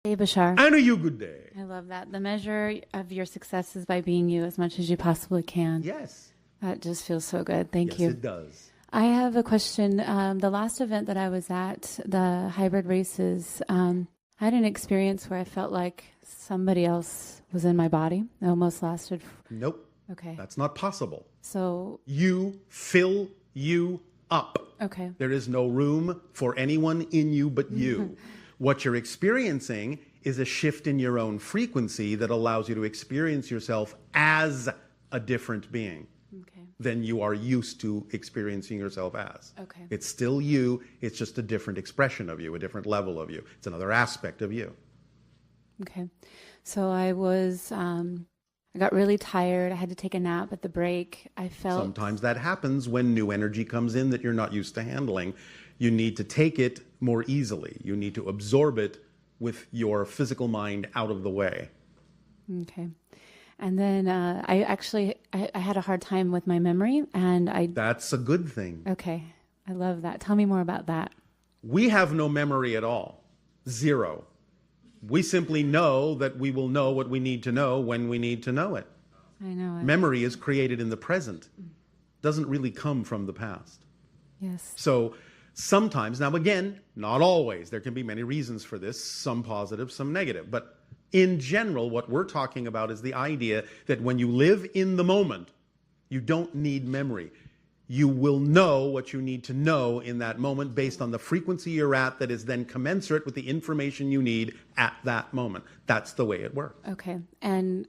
Hey, Bashar. And a you good day. I love that. The measure of your success is by being you as much as you possibly can. Yes. That just feels so good. Thank you. Yes, it does. I have a question. The last event that I was at, the hybrid races, I had an experience where I felt like somebody else was in my body. It almost lasted. Nope. Okay. That's not possible. So, You fill you up. okay. There is no room for anyone in you but you. What you're experiencing is a shift in your own frequency that allows you to experience yourself as a different being Okay. than you are used to experiencing yourself as. Okay. It's still you, it's just a different expression of you, a different level of you. It's another aspect of you. Okay. So I got really tired. I had to take a nap at the break. I felt. Sometimes that happens when new energy comes in that you're not used to handling. You need to take it more easily. You need to absorb it with your physical mind out of the way. Okay. And then I had a hard time with my memory, and That's a good thing. okay. I love that. Tell me more about that. We have no memory at all. Zero. We simply know that we will know what we need to know when we need to know it. I know it. Memory is created in the present. Doesn't really come from the past. Yes. So sometimes, now again, not always, there can be many reasons for this, some positive, some negative. But in general, what we're talking about is the idea that when you live in the moment, you don't need memory. You will know what you need to know in that moment based on the frequency you're at that is then commensurate with the information you need at that moment. That's the way it works. Okay. And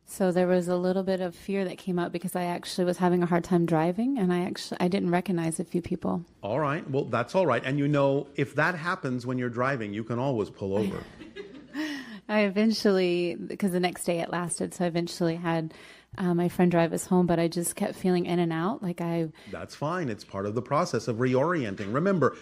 so there was a little bit of fear that came up because I actually was having a hard time driving, and I didn't recognize a few people. All right. Well, that's all right. And you know, if that happens when you're driving, you can always pull over. I eventually, because the next day it lasted, so I eventually had my friend drive us home, but I just kept feeling in and out. That's fine. It's part of the process of reorienting. Remember,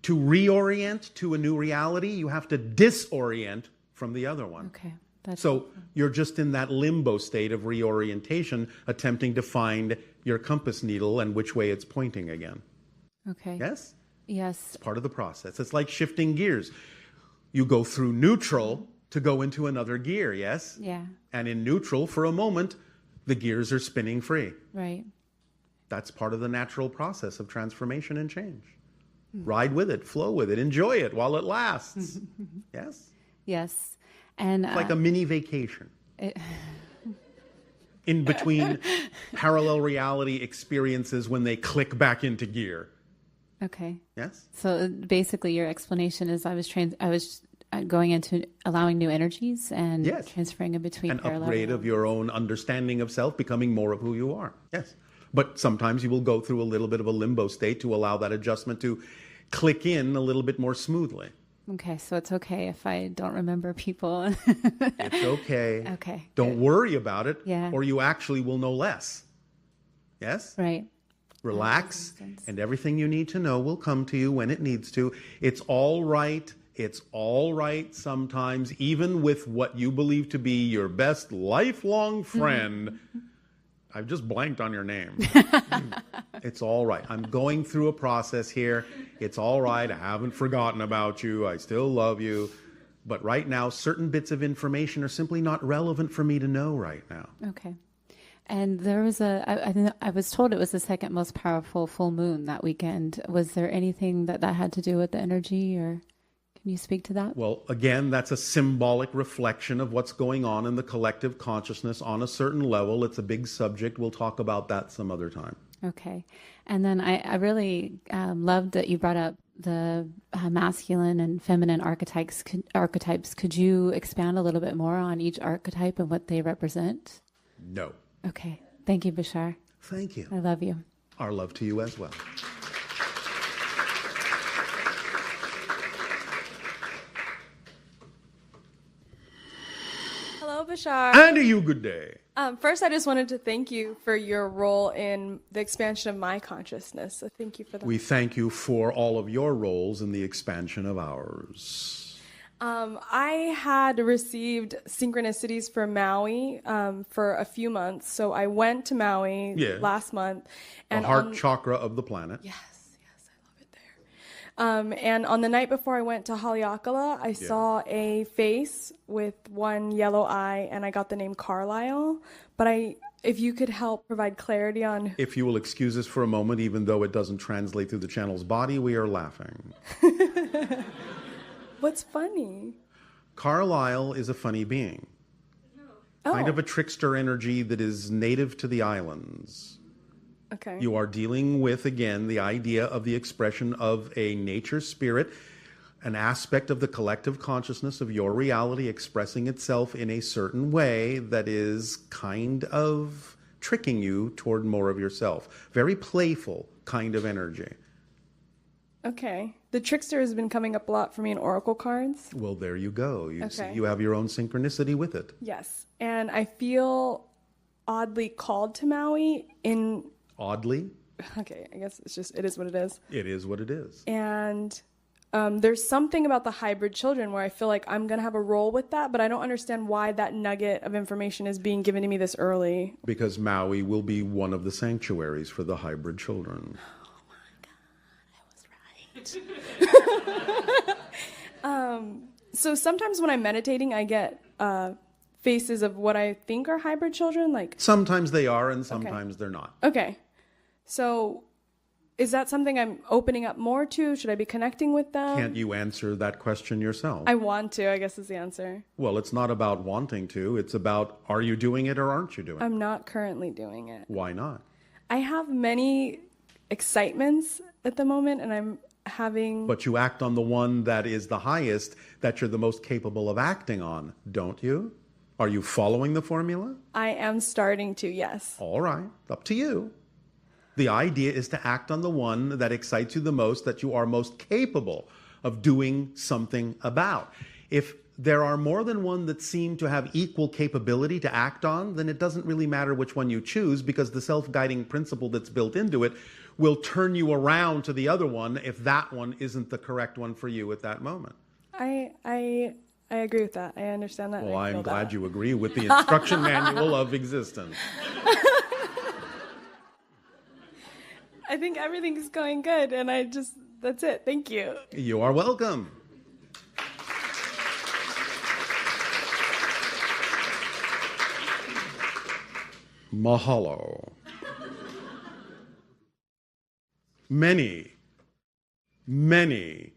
to reorient to a new reality, you have to disorient from the other one. Okay. So you're just in that limbo state of reorientation, attempting to find your compass needle and which way it's pointing again. Okay. Yes? Yes. It's part of the process. It's like shifting gears. You go through neutral to go into another gear, yes? Yeah. And in neutral, for a moment, the gears are spinning free. Right. That's part of the natural process of transformation and change. Ride with it, flow with it, enjoy it while it lasts. Yes? Yes. And It's like a mini vacation. In between parallel reality experiences when they click back into gear. okay. Yes? So basically, your explanation is I was going into allowing new energies and Yes. transferring in between An parallel upgrade of realities. your own understanding of self, becoming more of who you are. Yes. But sometimes you will go through a little bit of a limbo state to allow that adjustment to click in a little bit more smoothly. Okay, so it's okay if I don't remember people. It's okay. Okay. Don't worry about it, Yeah. or you actually will know less. Yes? Right. Relax, That makes sense. and everything you need to know will come to you when it needs to. It's all right. It's all right sometimes, even with what you believe to be your best lifelong friend. I've just blanked on your name. It's all right. I'm going through a process here. It's all right. I haven't forgotten about you. I still love you. But right now, certain bits of information are simply not relevant for me to know right now. Okay. And there was I was told it was the second most powerful full moon that weekend. Was there anything that had to do with the energy, or can you speak to that? Well, again, that's a symbolic reflection of what's going on in the collective consciousness on a certain level. It's a big subject. We'll talk about that some other time. Okay. And then I really loved that you brought up the masculine and feminine archetypes. Could you expand a little bit more on each archetype and what they represent? No. Okay. Thank you, Bashar. Thank you. I love you. Our love to you as well. Hello, Bashar. And a you good day. First, I just wanted to thank you for your role in the expansion of my consciousness. So thank you for that. We thank you for all of your roles in the expansion of ours. I had received synchronicities for Maui for a few months. So I went to Maui Yeah. last month. The heart chakra of the planet. Yes, I love it And on the night before I went to Haleakala, I saw a face with one yellow eye, and I got the name Carlisle. But if you could help provide clarity on... If you will excuse us for a moment, even though it doesn't translate through the channel's body, we are laughing. What's funny? Carlisle is a funny being. Kind of a trickster energy that is native to the islands. Okay. You are dealing with, again, the idea of the expression of a nature spirit, an aspect of the collective consciousness of your reality expressing itself in a certain way that is kind of tricking you toward more of yourself. Very playful kind of energy. Okay. The trickster has been coming up a lot for me in oracle cards. Well, there you go. You see, Okay. you have your own synchronicity with it. Yes. And I feel oddly called to Maui in... Oddly, Okay, I guess it is what it is. it is what it is. And there's something about the hybrid children where I feel like I'm going to have a role with that, but I don't understand why that nugget of information is being given to me this early. Because Maui will be one of the sanctuaries for the hybrid children. So sometimes when I'm meditating, I get faces of what I think are hybrid children. Like, Sometimes they are and sometimes they're not. okay, so is that something I'm opening up more to? Should I be connecting with them? Can't you answer that question yourself? I want to, I guess is the answer. Well, it's not about wanting to. It's about, are you doing it or aren't you doing it? I'm not currently doing it. Why not? I have many excitements at the moment, and I'm having... But you act on the one that is the highest, that you're the most capable of acting on, don't you? Are you following the formula? I am starting to, yes. All right, up to you. The idea is to act on the one that excites you the most, that you are most capable of doing something about. If there are more than one that seem to have equal capability to act on, then it doesn't really matter which one you choose, because the self-guiding principle that's built into it will turn you around to the other one if that one isn't the correct one for you at that moment. I agree with that. I understand that. Well, I I'm feel glad that. you agree with the instruction manual of existence. I think everything's going good, and that's it. Thank you. You are welcome. Mahalo. Many, many,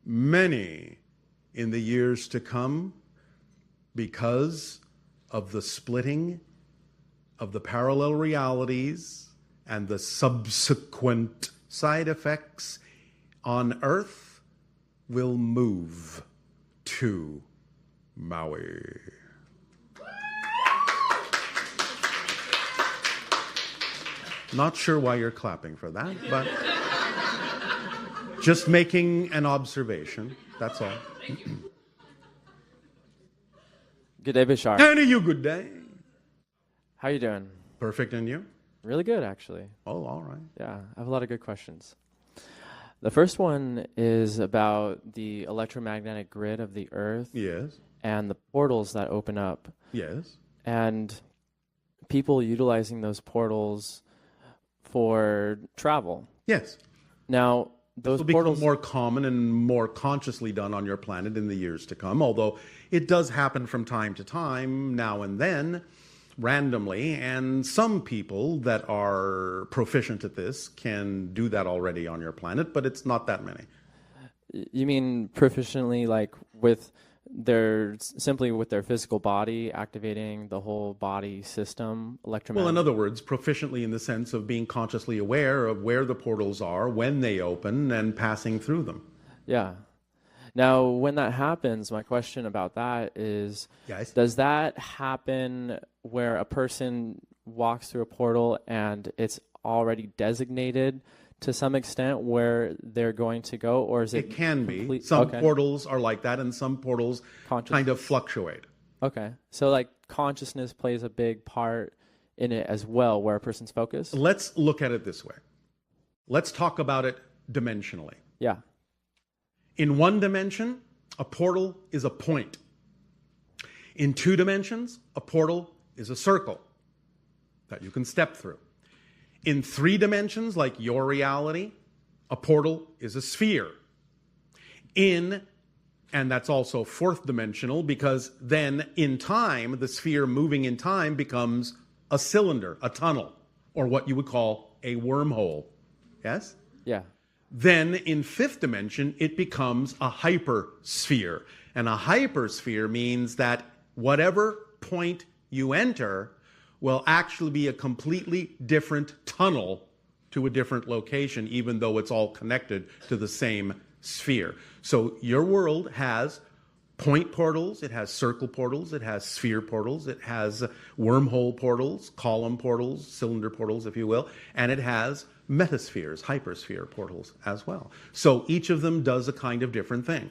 many in the years to come, because of the splitting of the parallel realities and the subsequent side effects on Earth, will move to Maui. Not sure why you're clapping for that, but just making an observation, that's all. Good day, Bashar. And you good day. How you doing? Perfect, and you? Really good, actually. Oh, all right. Yeah, I have a lot of good questions. The first one is about the electromagnetic grid of the Earth Yes, and the portals that open up, yes. and people utilizing those portals for travel. Yes. Now, This those will become portals... more common and more consciously done on your planet in the years to come, although it does happen from time to time, now and then, randomly, and some people that are proficient at this can do that already on your planet, but it's not that many. You mean proficiently, like with simply with their physical body, activating the whole body system, electromagnetic? Well, in other words, proficiently in the sense of being consciously aware of where the portals are, when they open, and passing through them. Yeah. Now, when that happens, my question about that is, Yes. does that happen where a person walks through a portal and it's already designated to some extent where they're going to go, or is it... It can be. complete- Some okay. portals are like that, and some portals kind of fluctuate. Okay. So, like, consciousness plays a big part in it as well, where a person's focused? Let's look at it this way. Let's talk about it dimensionally. Yeah. In one dimension, a portal is a point. In two dimensions, a portal is a circle that you can step through. In three dimensions, like your reality, a A portal is a sphere. And that's also fourth dimensional, because then in time, the sphere moving in time becomes a cylinder, a tunnel, or what you would call a wormhole. Yes? Yeah. Then in fifth dimension, it becomes a hypersphere. And a hypersphere means that whatever point you enter will actually be a completely different tunnel to a different location, even though it's all connected to the same sphere. So your world has point portals, it has circle portals, it has sphere portals, it has wormhole portals, column portals, cylinder portals, if you will, and it has metaspheres, hypersphere portals as well. So each of them does a kind of different thing.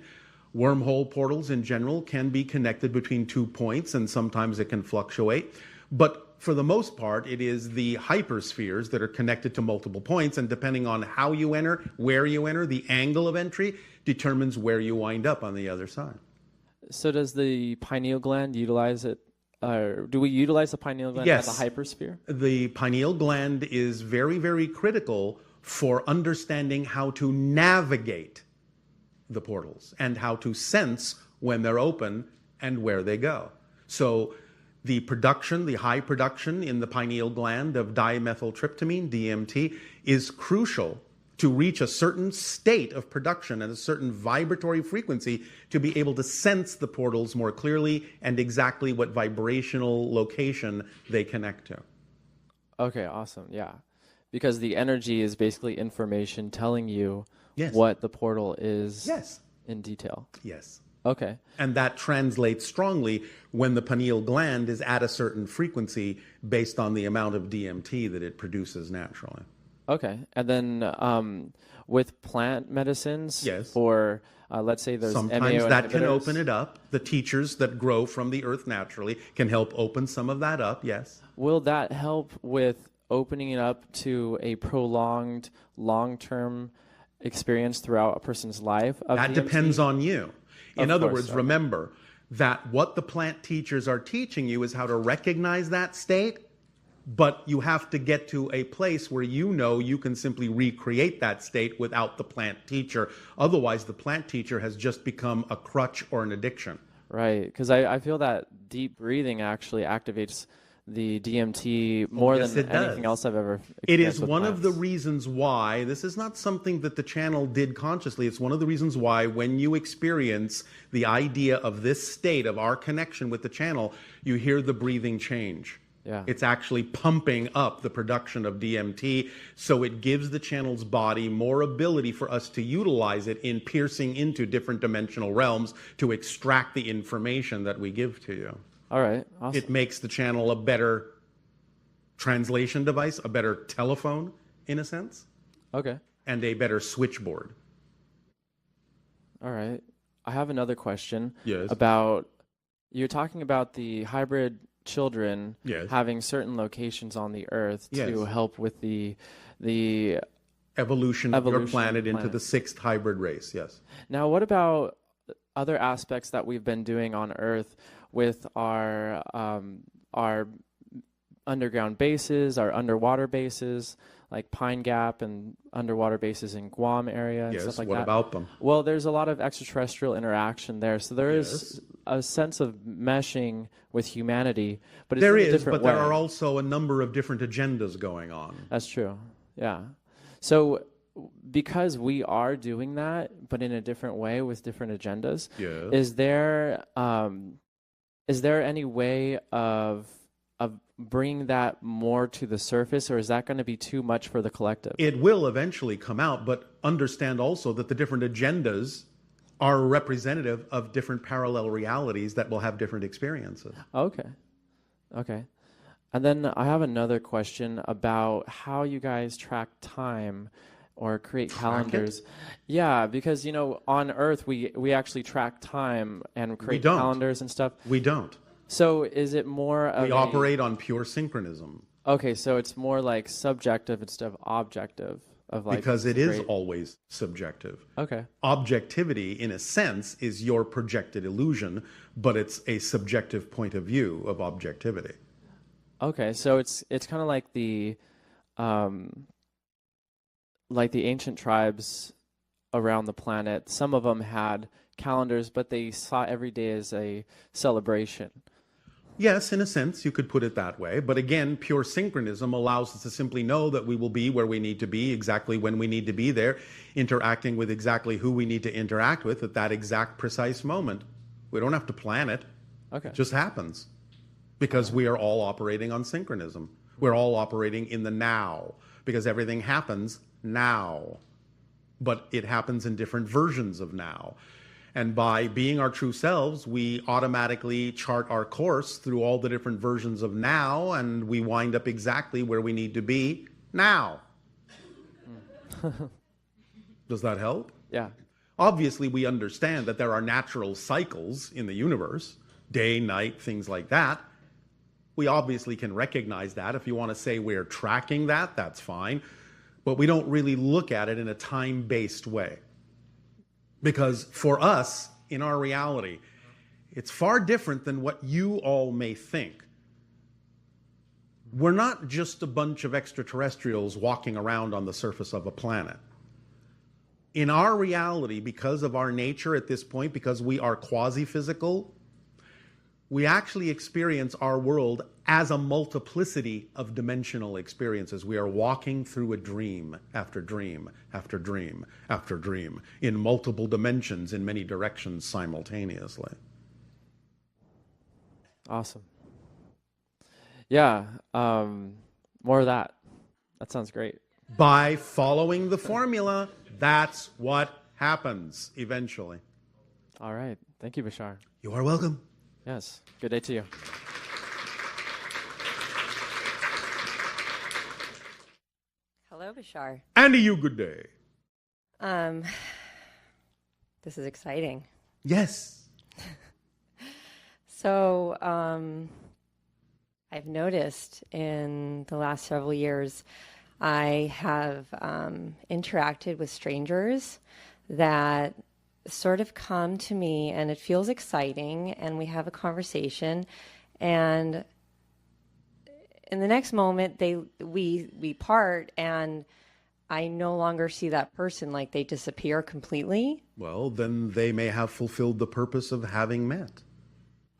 Wormhole portals in general can be connected between 2 points, and sometimes it can fluctuate. But for the most part, it is the hyperspheres that are connected to multiple points, and depending on how you enter, where you enter, the angle of entry determines where you wind up on the other side. So does the pineal gland utilize it? Do we utilize the pineal gland Yes. as a hypersphere? The pineal gland is very, very critical for understanding how to navigate the portals and how to sense when they're open and where they go. So the production, the high production in the pineal gland of dimethyltryptamine, DMT, is crucial to reach a certain state of production at a certain vibratory frequency to be able to sense the portals more clearly and exactly what vibrational location they connect to. Okay, awesome. Yeah. Because the energy is basically information telling you Yes. what the portal is Yes. in detail. Yes. Okay. And that translates strongly when the pineal gland is at a certain frequency based on the amount of DMT that it produces naturally. Okay. And then with plant medicines, Yes. for let's say there's Sometimes MAO that can inhibitors. open it up. The teachers that grow from the earth naturally can help open some of that up, yes. Will that help with opening it up to a prolonged, long-term experience throughout a person's life of That DMT? depends on you. In Of other course, words, okay. remember that what the plant teachers are teaching you is how to recognize that state, but you have to get to a place where you know you can simply recreate that state without the plant teacher. Otherwise, the plant teacher has just become a crutch or an addiction. Right, because I feel that deep breathing actually activates the DMT more yes, than it does. anything else I've ever experienced. It is with one of the plants. reasons why, this is not something that the channel did consciously, it's one of the reasons why when you experience the idea of this state of our connection with the channel, you hear the breathing change. Yeah. It's actually pumping up the production of DMT, so it gives the channel's body more ability for us to utilize it in piercing into different dimensional realms to extract the information that we give to you. All right, awesome. It makes the channel a better translation device, a better telephone, in a sense, Okay, and a better switchboard. all right. I have another question. Yes. About, you're talking about the hybrid children Yes. having certain locations on the earth Yes. to help with the Evolution of your Evolution of planet the into planet. the sixth hybrid race, yes. Now, what about other aspects that we've been doing on Earth with our underground bases, our underwater bases, like Pine Gap and underwater bases in Guam area and Yes, stuff like what that? about them? Well, there's a lot of extraterrestrial interaction there, so there is Yes. a sense of meshing with humanity, but it's There in a is, different but there way. are also a number of different agendas going on. That's true. Yeah. So because we are doing that, but in a different way with different agendas, Yes. is there any way of bringing that more to the surface, or is that going to be too much for the collective? It will eventually come out, but understand also that the different agendas are representative of different parallel realities that will have different experiences. Okay. And then I have another question about how you guys track time or create calendars. Yeah, because on Earth we actually track time and create don't. calendars and stuff. We don't. So is it more of We operate on pure synchronism Okay, so it's more like subjective instead of objective of like because it is great- always subjective. Okay. Objectivity, in a sense, is your projected illusion, but it's a subjective point of view of objectivity. Okay, so it's kind of like like the ancient tribes around the planet, some of them had calendars, but they saw every day as a celebration. Yes, in a sense, you could put it that way. But again, pure synchronism allows us to simply know that we will be where we need to be, exactly when we need to be there, interacting with exactly who we need to interact with at that exact precise moment. We don't have to plan it. Okay. It just happens. Because we are all operating on synchronism. We're all operating in the now. Because everything happens now. But it happens in different versions of now. And by being our true selves, we automatically chart our course through all the different versions of now, and we wind up exactly where we need to be now. Does that help? Yeah. Obviously, we understand that there are natural cycles in the universe, day, night, things like that. We obviously can recognize that. If you want to say we're tracking that, that's fine. But we don't really look at it in a time-based way. Because for us, in our reality, it's far different than what you all may think. We're not just a bunch of extraterrestrials walking around on the surface of a planet. In our reality, because of our nature at this point, because we are quasi-physical, we actually experience our world as a multiplicity of dimensional experiences. We are walking through a dream after dream after dream after dream in multiple dimensions in many directions simultaneously. Awesome. Yeah. More of that. That sounds great. By following the formula, that's what happens eventually. All right. Thank you, Bashar. You are welcome. Yes. Good day to you. Hello, Bashar. And to you, good day. This is exciting. Yes. So, I've noticed in the last several years, I have interacted with strangers that sort of come to me, and it feels exciting, and we have a conversation, and in the next moment we part, and I no longer see that person, like they disappear completely. Well, then they may have fulfilled the purpose of having met.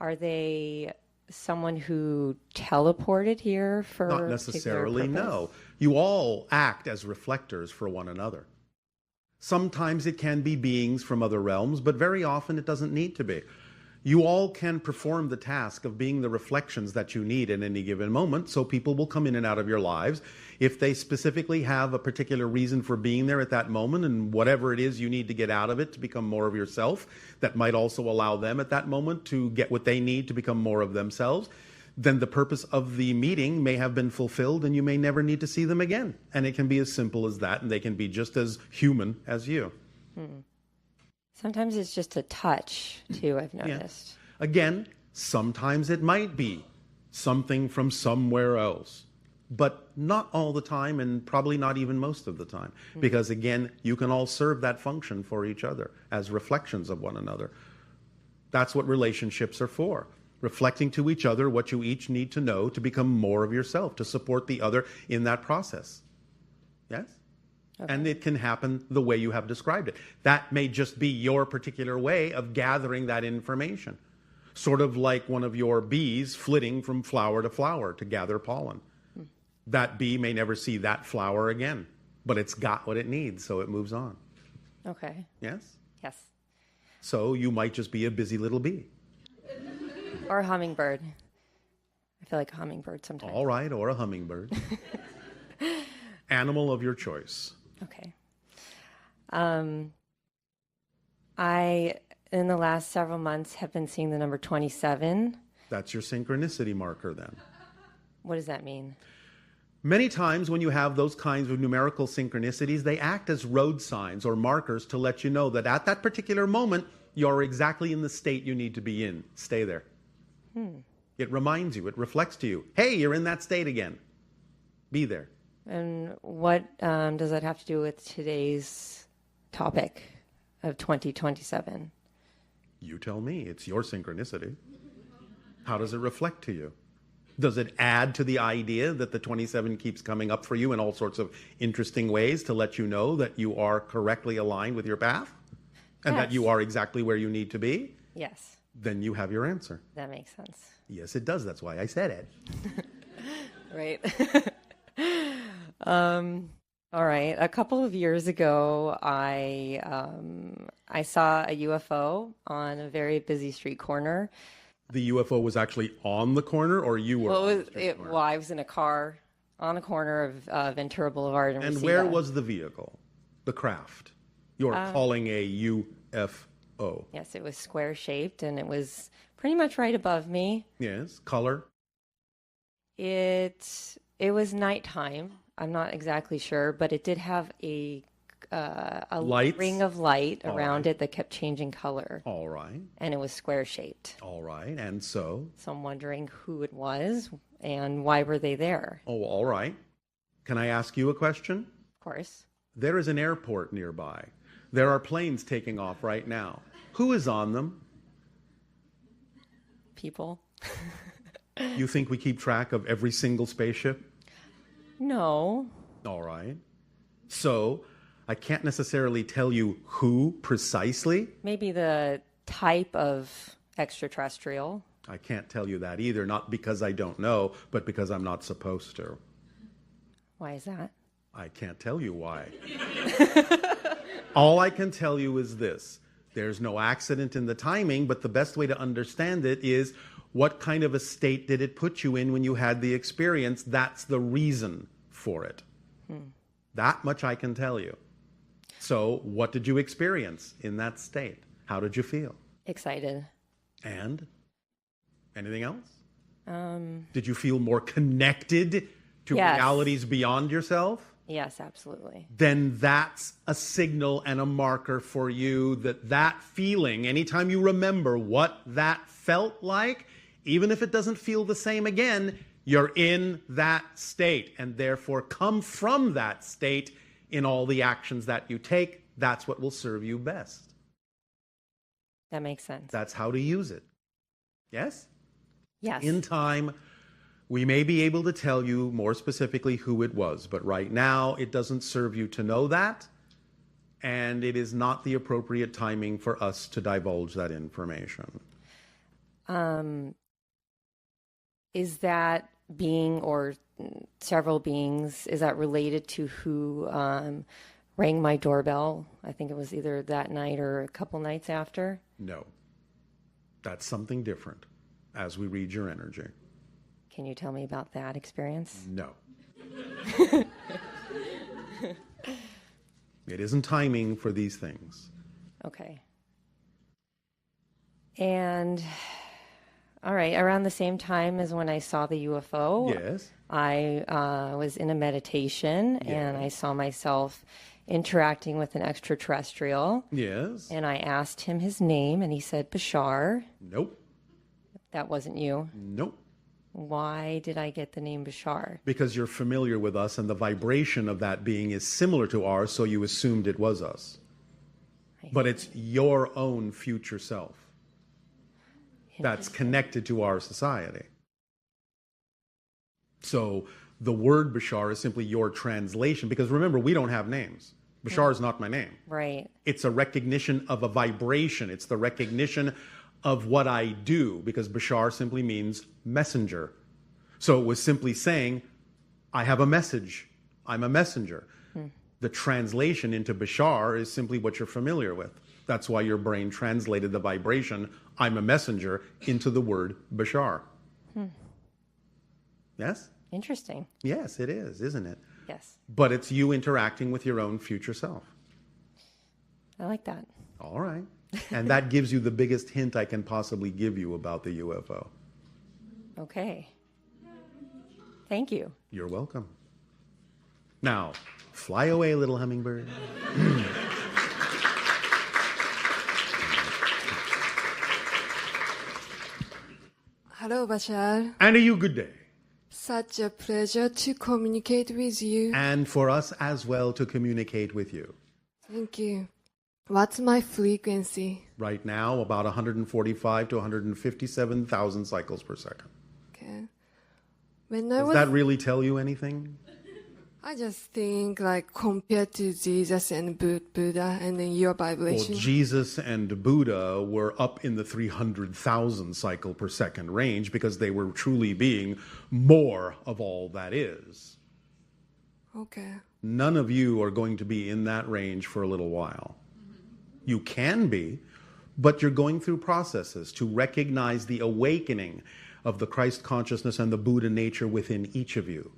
Are they someone who teleported here for Not necessarily, particular no. purpose? You all act as reflectors for one another. Sometimes it can be beings from other realms, but very often it doesn't need to be. You all can perform the task of being the reflections that you need at any given moment, so people will come in and out of your lives. If they specifically have a particular reason for being there at that moment, and whatever it is you need to get out of it to become more of yourself, that might also allow them at that moment to get what they need to become more of themselves, then the purpose of the meeting may have been fulfilled and you may never need to see them again. And it can be as simple as that, and they can be just as human as you. Sometimes it's just a touch, too, I've noticed. Yeah. Again, sometimes it might be something from somewhere else, but not all the time, and probably not even most of the time. Because again, you can all serve that function for each other as reflections of one another. That's what relationships are for. Reflecting to each other what you each need to know to become more of yourself, to support the other in that process. Yes? Okay. And it can happen the way you have described it. That may just be your particular way of gathering that information. Sort of like one of your bees flitting from flower to flower to gather pollen. That bee may never see that flower again, but it's got what it needs, so it moves on. Okay. Yes? Yes. So you might just be a busy little bee. Or a hummingbird. I feel like a hummingbird sometimes. All right, or a hummingbird. Animal of your choice. Okay. I, in the last several months, have been seeing the number 27. That's your synchronicity marker then. What does that mean? Many times when you have those kinds of numerical synchronicities, they act as road signs or markers to let you know that at that particular moment, you're exactly in the state you need to be in. Stay there. It reminds you, it reflects to you, hey, you're in that state again. Be there. And what does that have to do with today's topic of 2027? You tell me. It's your synchronicity. How does it reflect to you? Does it add to the idea that the 27 keeps coming up for you in all sorts of interesting ways to let you know that you are correctly aligned with your path? And that Yes. you are exactly where you need to be? Yes, Then you have your answer. that makes sense. Yes, it does. That's why I said it. Right. All right. A couple of years ago, I saw a UFO on a very busy street corner. The UFO was actually on the corner, or you were on the street corner? Well, I was in a car on the corner of Ventura Boulevard and And Reseda. where was the vehicle? The craft? You're calling a UFO. Yes, it was square shaped and it was pretty much right above me. Yes. Color? It was nighttime. I'm not exactly sure, but it did have a Lights? ring of light All around right. it that kept changing color, All right. and it was square shaped. All right. And so? So I'm wondering who it was and why were they there? Oh, all right. Can I ask you a question? Of course. There is an airport nearby. There are planes taking off right now. Who is on them? People? You think we keep track of every single spaceship? No. All right. So, I can't necessarily tell you who precisely. Maybe the type of extraterrestrial. I can't tell you that either, not because I don't know, but because I'm not supposed to. Why is that? I can't tell you why. All I can tell you is this. There's no accident in the timing, but the best way to understand it is what kind of a state did it put you in when you had the experience? That's the reason for it. That much I can tell you. So, what did you experience in that state? How did you feel? Excited. And anything else? Did you feel more connected to Yes. realities beyond yourself? Yes, absolutely. Then that's a signal and a marker for you that that feeling, anytime you remember what that felt like, even if it doesn't feel the same again, you're in that state, and therefore come from that state in all the actions that you take. That's what will serve you best. That makes sense. That's how to use it. Yes? Yes. In time, we may be able to tell you more specifically who it was, but right now it doesn't serve you to know that, and it is not the appropriate timing for us to divulge that information. Is that being or several beings, is that related to who rang my doorbell? I think it was either that night or a couple nights after. No. That's something different as we read your energy. Can you tell me about that experience? No. It isn't timing for these things. Okay. And all right, around the same time as when I saw the UFO, Yes. I was in a meditation and I saw myself interacting with an extraterrestrial. Yes. And I asked him his name and he said Bashar. Nope. That wasn't you. Nope. Why did I get the name Bashar? Because you're familiar with us and the vibration of that being is similar to ours, so you assumed it was us. But it's your own future self that's connected to our society. So the word Bashar is simply your translation, because remember, we don't have names. Bashar is not my name. Right. It's a recognition of a vibration. It's the recognition of what I do, because Bashar simply means messenger. So it was simply saying, I have a message. I'm a messenger. The translation into Bashar is simply what you're familiar with. That's why your brain translated the vibration, I'm a messenger, into the word Bashar. Yes? Interesting. Yes, it is, isn't it? Yes. But it's you interacting with your own future self. I like that. All right. And that gives you the biggest hint I can possibly give you about the UFO. Okay. Thank you. You're welcome. Now, fly away, little hummingbird. Hello, Bashar. And a you good day. Such a pleasure to communicate with you. And for us as well to communicate with you. Thank you. What's my frequency? Right now, about 145 to 157,000 cycles per second. Okay. When I Does was, that really tell you anything? I just think like compared to Jesus and Buddha and then your Well, vibration. Jesus and Buddha were up in the 300,000 cycle per second range because they were truly being more of all that is. Okay. None of you are going to be in that range for a little while. You can be, but you're going through processes to recognize the awakening of the Christ consciousness and the Buddha nature within each of you.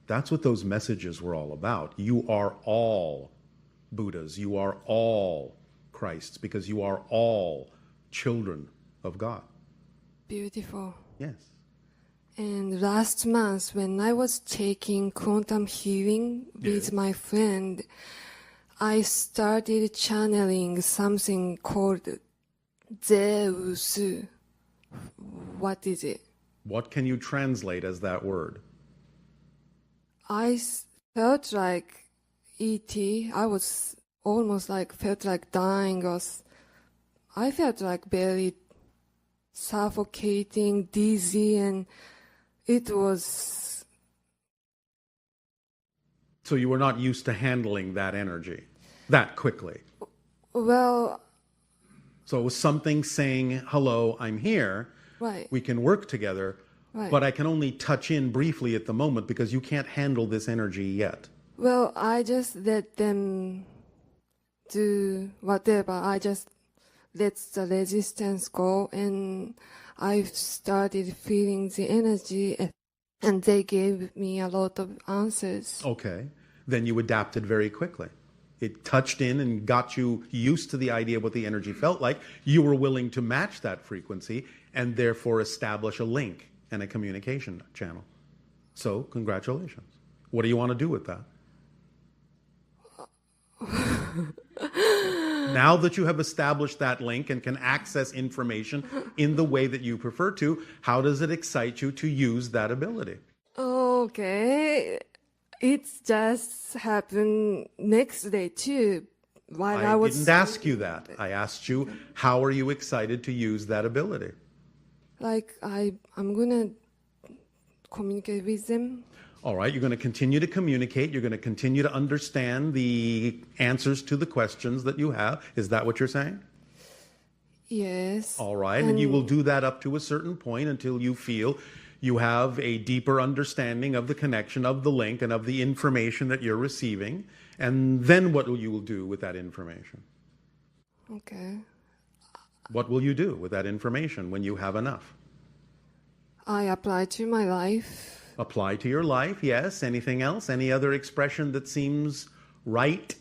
That's what those messages were all about. You are all Buddhas. You are all Christs because you are all children of God. Beautiful. Yes. And last month, when I was taking quantum healing with Yes. my friend, I started channeling something called Zeus. What is it? What can you translate as that word? I felt like E.T. I was almost like felt like dying. I felt like very suffocating, dizzy, and it was. So you were not used to handling that energy that quickly. Well, So it was something saying, hello, I'm here. right. We can work together. Right. But I can only touch in briefly at the moment because you can't handle this energy yet. Well, I just let them do whatever. I just let the resistance go, and I started feeling the energy, and they gave me a lot of answers. Okay. Then you adapted very quickly. It touched in and got you used to the idea of what the energy felt like. You were willing to match that frequency and therefore establish a link and a communication channel. So, congratulations. What do you want to do with that? Now that you have established that link and can access information in the way that you prefer to, how does it excite you to use that ability? Okay. It just happened next day too. While I was didn't ask you that. I asked you, how are you excited to use that ability? like I'm gonna communicate with them. All right, you're going to continue to communicate. You're going to continue to understand the answers to the questions that you have. Is that what you're saying? Yes. All right, and you will do that up to a certain point until you feel you have a deeper understanding of the connection, of the link, and of the information that you're receiving. And then what will you do with that information? Okay. What will you do with that information when you have enough? I apply to my life. Apply to your life, yes. Anything else? Any other expression that seems right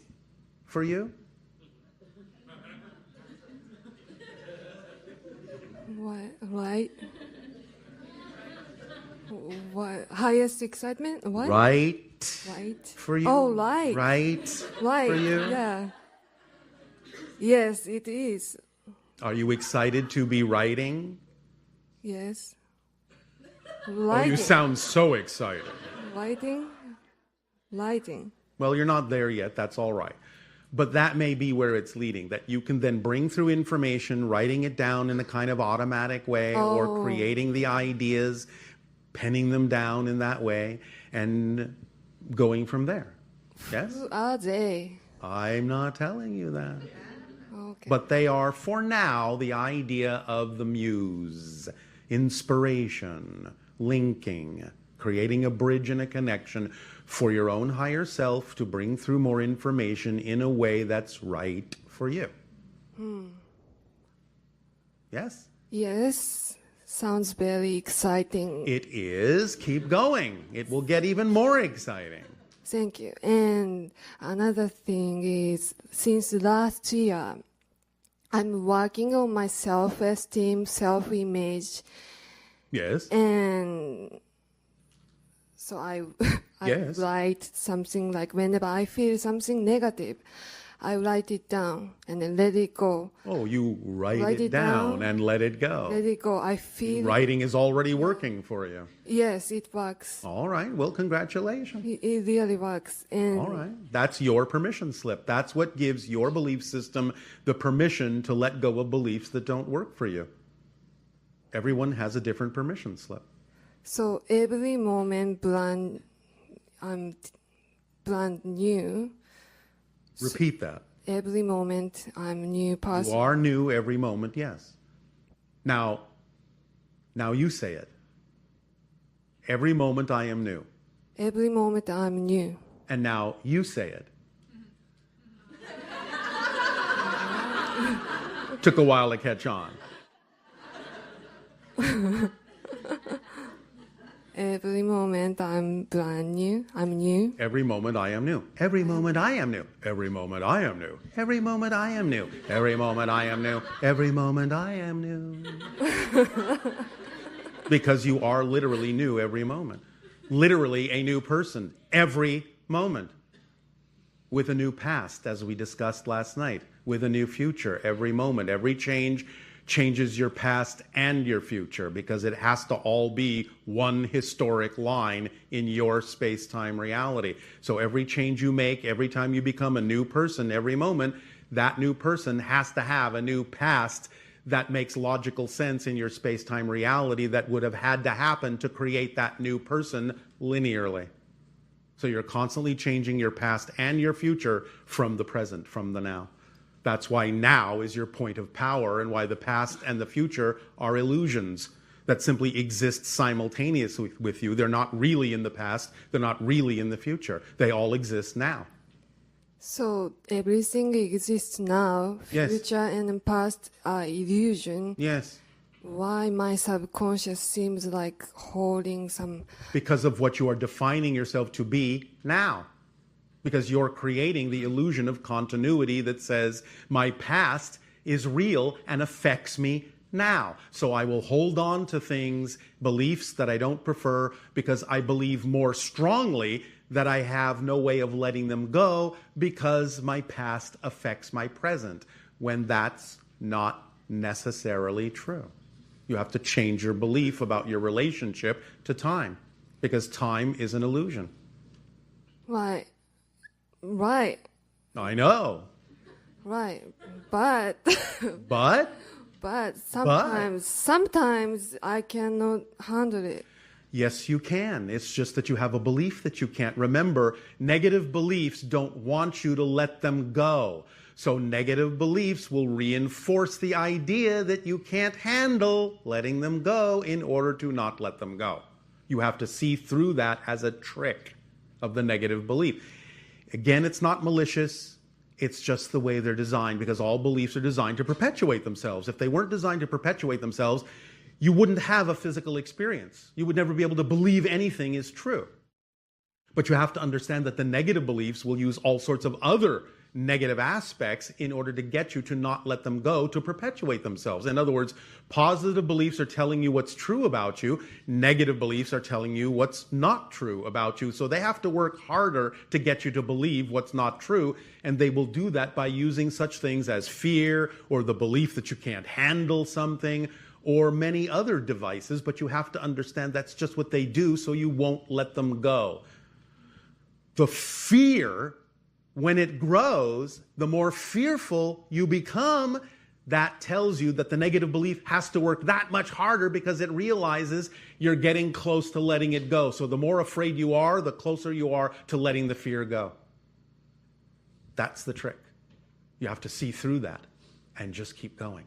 for you? What? Right? What? Highest excitement? What? Right Right. for you? Oh, right. Right Right. for you? Yeah. Yes, it is. Are you excited to be writing? Yes. Oh, Lighting. you sound so excited. Lighting. Lighting. Well, you're not there yet. That's all right. But that may be where it's leading, that you can then bring through information, writing it down in a kind of automatic way, or creating the ideas, penning them down in that way, and going from there. Yes? Who are they? I'm not telling you that. Okay. But they are, for now, the idea of the muse, inspiration, linking, creating a bridge and a connection for your own higher self to bring through more information in a way that's right for you. Yes? Yes. Sounds very exciting. It is. Keep going. It will get even more exciting. Thank you. And another thing is, since last year, I'm working on my self-esteem, self-image, Yes. and so I Yes. write something like whenever I feel something negative, I write it down and then let it go. Oh, you write Write it it down down. and let it go. Let it go. I feel Writing is already working for you. yes, it works. All right. Well, congratulations. It really works. And All right. That's your permission slip. That's what gives your belief system the permission to let go of beliefs that don't work for you. Everyone has a different permission slip. So every moment I'm brand new. Repeat that. Every moment I'm a new person. You are new every moment, yes. Now you say it. Every moment I am new. Every moment I'm new. And now you say it. Took a while to catch on. Every moment I'm brand new. I'm new. Every moment I am new. Every moment I am new. Every moment I am new. Every moment I am new. Every moment I am new. Every moment I am new. Because you are literally new every moment. Literally a new person every moment. With a new past, as we discussed last night. With a new future every moment. Every change changes your past and your future, because it has to all be one historic line in your space-time reality. So every change you make, every time you become a new person, every moment, that new person has to have a new past that makes logical sense in your space-time reality that would have had to happen to create that new person linearly. So you're constantly changing your past and your future from the present, from the now. That's why now is your point of power, and why the past and the future are illusions that simply exist simultaneously with you. They're not really in the past. They're not really in the future. They all exist now. So everything exists now. Yes. Future and past are illusion. Yes. Why my subconscious seems like holding some... Because of what you are defining yourself to be now. Because you're creating the illusion of continuity that says, my past is real and affects me now. So I will hold on to things, beliefs that I don't prefer, because I believe more strongly that I have no way of letting them go because my past affects my present, when that's not necessarily true. You have to change your belief about your relationship to time, because time is an illusion. Right. I know. Right. But But sometimes I cannot handle it. yes, you can. It's just that you have a belief that you can't. Remember, negative beliefs don't want you to let them go. So negative beliefs will reinforce the idea that you can't handle letting them go in order to not let them go. You have to see through that as a trick of the negative belief. Again, it's not malicious. It's just the way they're designed, because all beliefs are designed to perpetuate themselves. If they weren't designed to perpetuate themselves, you wouldn't have a physical experience. You would never be able to believe anything is true. But you have to understand that the negative beliefs will use all sorts of other negative aspects in order to get you to not let them go, to perpetuate themselves. In other words, positive beliefs are telling you what's true about you. Negative beliefs are telling you what's not true about you. So they have to work harder to get you to believe what's not true. And they will do that by using such things as fear, or the belief that you can't handle something, or many other devices. But you have to understand that's just what they do, so you won't let them go. The fear, when it grows, the more fearful you become. That tells you that the negative belief has to work that much harder, because it realizes you're getting close to letting it go. So the more afraid you are, the closer you are to letting the fear go. That's the trick. You have to see through that and just keep going.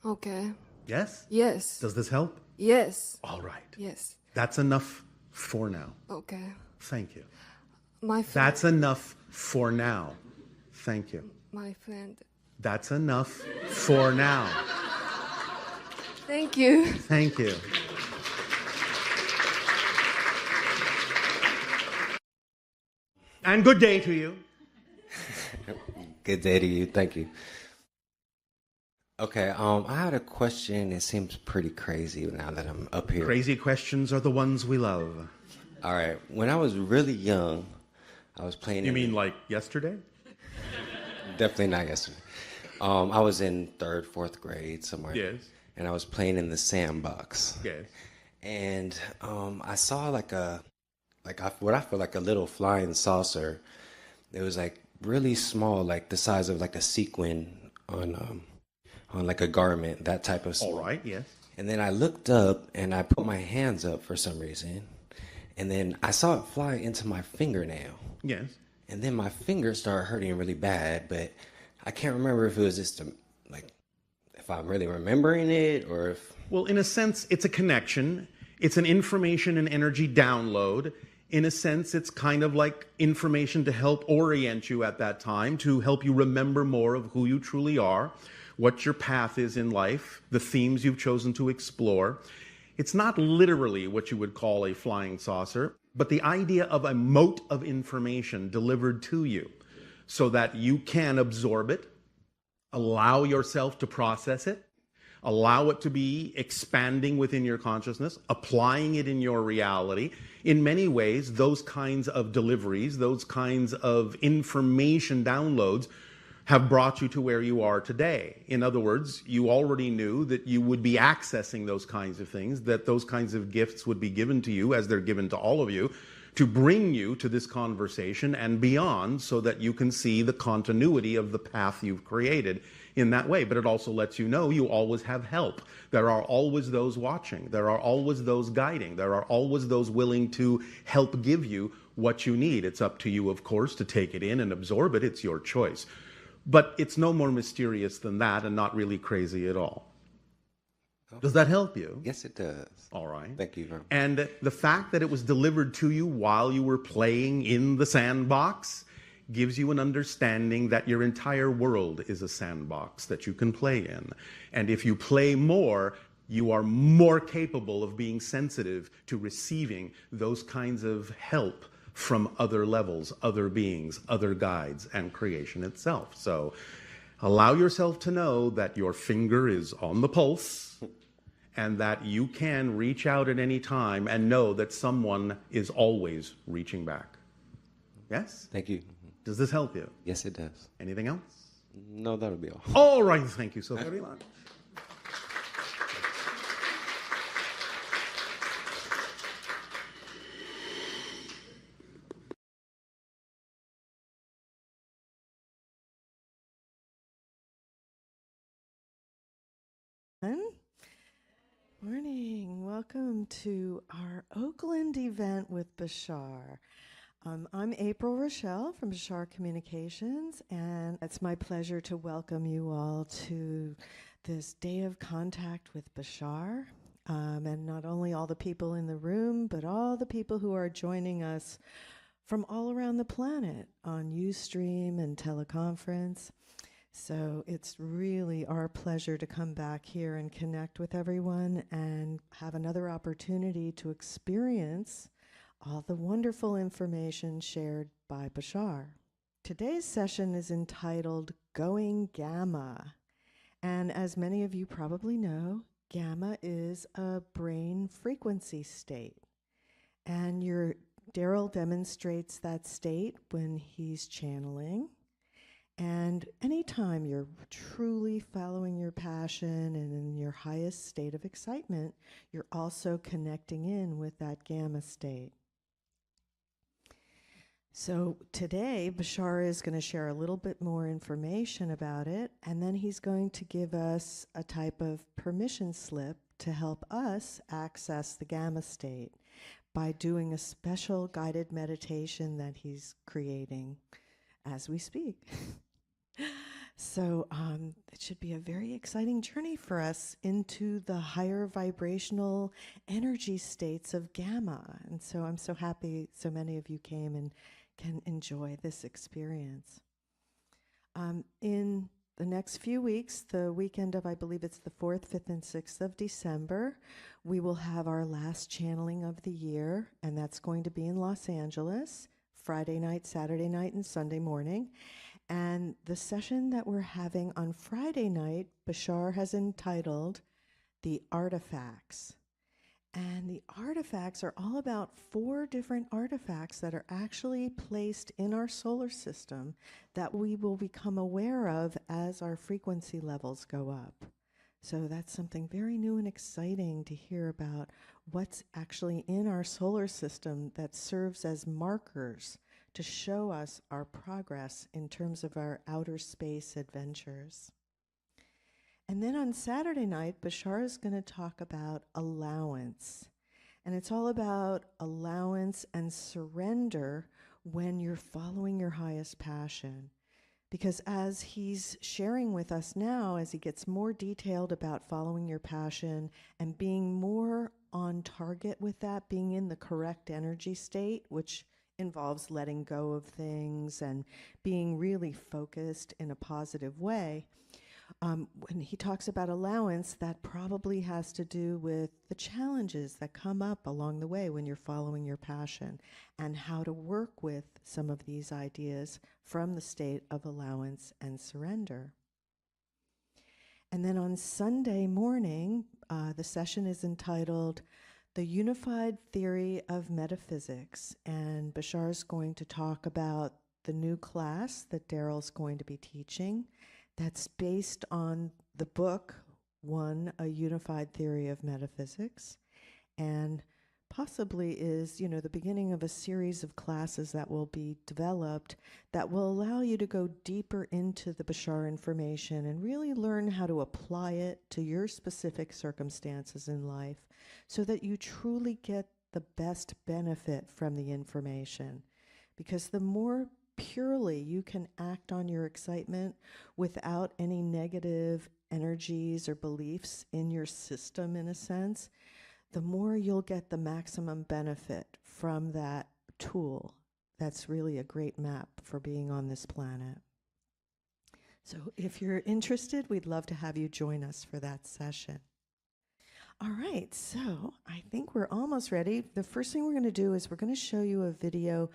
Okay. Yes? Yes. Does this help? Yes. All right. Yes. That's enough for now. Okay. Thank you. My friend. That's enough for now. Thank you. My friend. That's enough for now. Thank you. Thank you. And good day to you. Good day to you. Thank you. Okay, I had a question. It seems pretty crazy now that I'm up here. Crazy questions are the ones we love. All right. When I was really young, I was playing. You mean like yesterday? Definitely not yesterday. I was in 3rd, 4th grade somewhere. Yes. And I was playing in the sandbox. Yes. And I saw what I feel like a little flying saucer. It was like really small, like the size of like a sequin on like a garment, that type of. All right. Yes. And then I looked up and I put my hands up for some reason. And then I saw it fly into my fingernail. Yes. And then my finger started hurting really bad, but I can't remember if it was just like if I'm really remembering it or if. Well, in a sense, it's a connection. It's an information and energy download. In a sense, it's kind of like information to help orient you at that time, to help you remember more of who you truly are, what your path is in life, the themes you've chosen to explore. It's not literally what you would call a flying saucer, but the idea of a mote of information delivered to you so that you can absorb it, allow yourself to process it, allow it to be expanding within your consciousness, applying it in your reality. In many ways, those kinds of deliveries, those kinds of information downloads have brought you to where you are today. In other words, you already knew that you would be accessing those kinds of things, that those kinds of gifts would be given to you as they're given to all of you, to bring you to this conversation and beyond so that you can see the continuity of the path you've created in that way. But it also lets you know you always have help. There are always those watching. There are always those guiding. There are always those willing to help give you what you need. It's up to you, of course, to take it in and absorb it. It's your choice. But it's no more mysterious than that and not really crazy at all. Does that help you? Yes, it does. All right. Thank you very much. And the fact that it was delivered to you while you were playing in the sandbox gives you an understanding that your entire world is a sandbox that you can play in. And if you play more, you are more capable of being sensitive to receiving those kinds of help from other levels, other beings, other guides, and creation itself. So allow yourself to know that your finger is on the pulse and that you can reach out at any time and know that someone is always reaching back. Yes? Thank you. Does this help you? Yes, it does. Anything else? No, that'll be all. All right. Thank you so very much. Morning. Welcome to our Oakland event with Bashar. I'm April Rochelle from Bashar Communications, and it's my pleasure to welcome you all to this day of contact with Bashar, and not only all the people in the room, but all the people who are joining us from all around the planet on Ustream and teleconference. So it's really our pleasure to come back here and connect with everyone and have another opportunity to experience all the wonderful information shared by Bashar. Today's session is entitled Going Gamma. And as many of you probably know, gamma is a brain frequency state. And Darryl demonstrates that state when he's channeling. And anytime you're truly following your passion and in your highest state of excitement, you're also connecting in with that gamma state. So today, Bashar is going to share a little bit more information about it, and then he's going to give us a type of permission slip to help us access the gamma state by doing a special guided meditation that he's creating as we speak. So it should be a very exciting journey for us into the higher vibrational energy states of gamma. And so I'm so happy so many of you came and can enjoy this experience. In the next few weeks, the weekend of, I believe it's the 4th, 5th, and 6th of December, we will have our last channeling of the year, and that's going to be in Los Angeles, Friday night, Saturday night, and Sunday morning. And the session that we're having on Friday night, Bashar has entitled The Artifacts. And the artifacts are all about 4 different artifacts that are actually placed in our solar system that we will become aware of as our frequency levels go up. So that's something very new and exciting to hear about what's actually in our solar system that serves as markers to show us our progress in terms of our outer space adventures. And then on Saturday night, Bashar is going to talk about allowance. And it's all about allowance and surrender when you're following your highest passion. Because as he's sharing with us now, as he gets more detailed about following your passion and being more on target with that, being in the correct energy state, which involves letting go of things and being really focused in a positive way. When he talks about allowance, that probably has to do with the challenges that come up along the way when you're following your passion and how to work with some of these ideas from the state of allowance and surrender. And then on Sunday morning, the session is entitled The Unified Theory of Metaphysics, and Bashar is going to talk about the new class that Darryl's going to be teaching. That's based on the book, A Unified Theory of Metaphysics, and possibly is, the beginning of a series of classes that will be developed that will allow you to go deeper into the Bashar information and really learn how to apply it to your specific circumstances in life so that you truly get the best benefit from the information. Because the more purely you can act on your excitement without any negative energies or beliefs in your system, in a sense, the more you'll get the maximum benefit from that tool. That's really a great map for being on this planet. So if you're interested, we'd love to have you join us for that session. All right, so I think we're almost ready. The first thing we're going to do is we're going to show you a video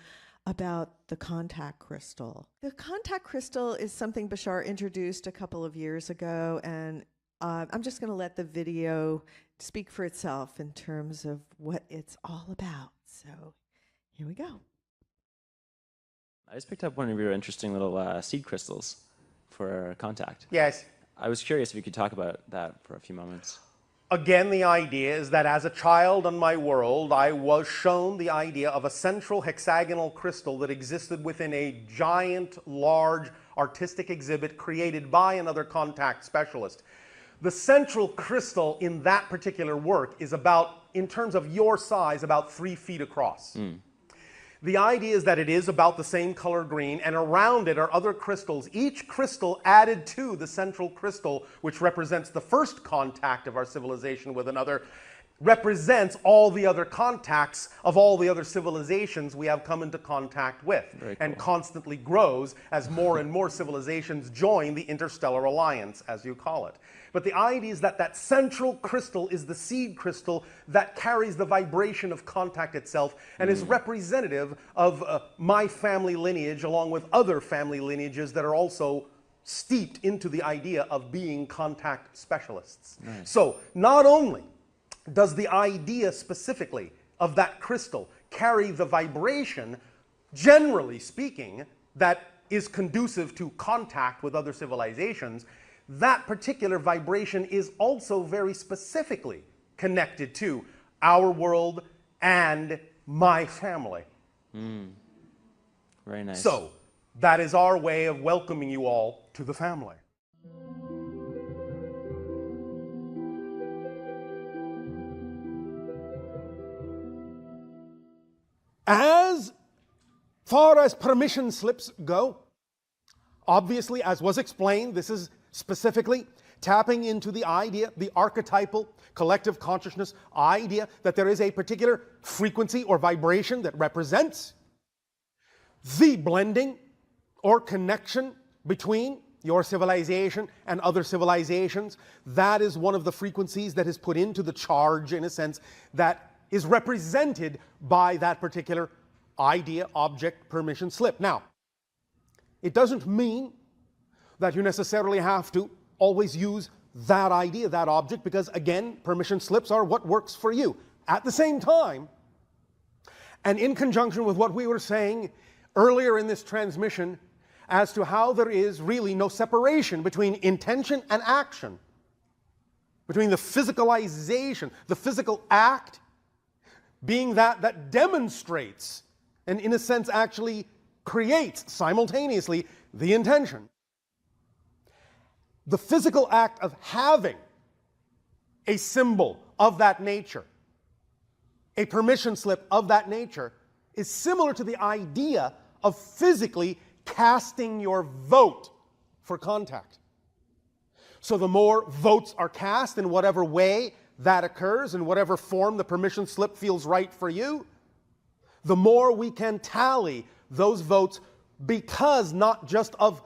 about the contact crystal. The contact crystal is something Bashar introduced a couple of years ago, and I'm just going to let the video speak for itself in terms of what it's all about. So here we go. I just picked up one of your interesting little seed crystals for contact. Yes. I was curious if you could talk about that for a few moments. Again, the idea is that as a child in my world, I was shown the idea of a central hexagonal crystal that existed within a giant, large artistic exhibit created by another contact specialist. The central crystal in that particular work is about, in terms of your size, about 3 feet across. The idea is that it is about the same color green, and around it are other crystals, each crystal added to the central crystal, which represents the first contact of our civilization with another, represents all the other contacts of all the other civilizations we have come into contact with, and constantly grows as more and more civilizations join the interstellar alliance, as you call it. But the idea is that that central crystal is the seed crystal that carries the vibration of contact itself and is representative of my family lineage along with other family lineages that are also steeped into the idea of being contact specialists. So not only does the idea specifically of that crystal carry the vibration, generally speaking, that is conducive to contact with other civilizations, that particular vibration is also very specifically connected to our world and my family. Very nice. So, that is our way of welcoming you all to the family. As far as permission slips go, obviously, as was explained, this is specifically tapping into the idea, the archetypal collective consciousness idea that there is a particular frequency or vibration that represents the blending or connection between your civilization and other civilizations. That is one of the frequencies that is put into the charge, in a sense, that is represented by that particular idea, object, permission slip. Now, it doesn't mean that you necessarily have to always use that idea, that object, because again, permission slips are what works for you. At the same time, and in conjunction with what we were saying earlier in this transmission as to how there is really no separation between intention and action, between the physicalization, the physical act being that demonstrates and in a sense actually creates simultaneously the intention. The physical act of having a symbol of that nature, a permission slip of that nature, is similar to the idea of physically casting your vote for contact. So the more votes are cast in whatever way that occurs, in whatever form the permission slip feels right for you, the more we can tally those votes, because not just of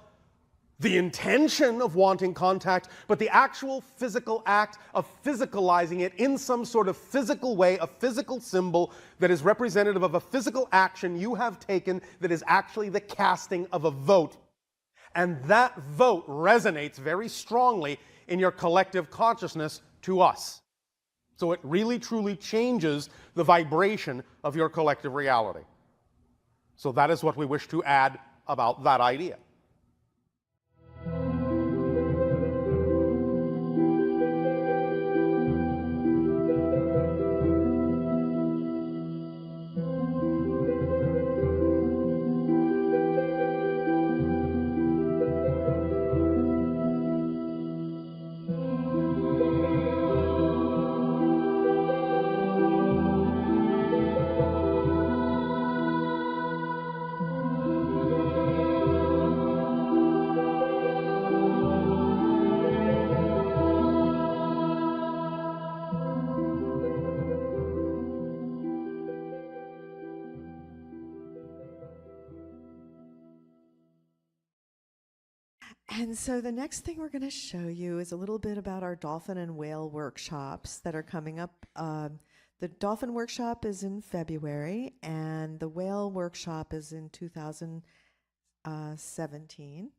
the intention of wanting contact, but the actual physical act of physicalizing it in some sort of physical way, a physical symbol that is representative of a physical action you have taken that is actually the casting of a vote. And that vote resonates very strongly in your collective consciousness to us. So it really truly changes the vibration of your collective reality. So that is what we wish to add about that idea. And so the next thing we're going to show you is a little bit about our dolphin and whale workshops that are coming up. The dolphin workshop is in February, and the whale workshop is in 2017.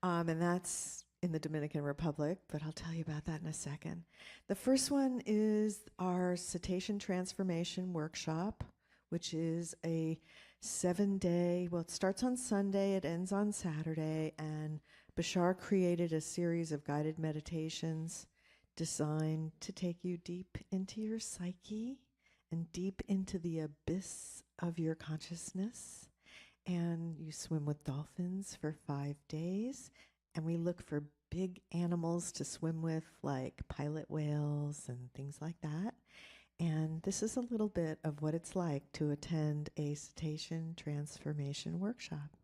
And that's in the Dominican Republic, but I'll tell you about that in a second. The first one is our cetacean transformation workshop, which is a 7-day, well, it starts on Sunday, it ends on Saturday, and Bashar created a series of guided meditations designed to take you deep into your psyche and deep into the abyss of your consciousness. And you swim with dolphins for 5 days, and we look for big animals to swim with, like pilot whales and things like that. And this is a little bit of what it's like to attend a cetacean transformation workshop.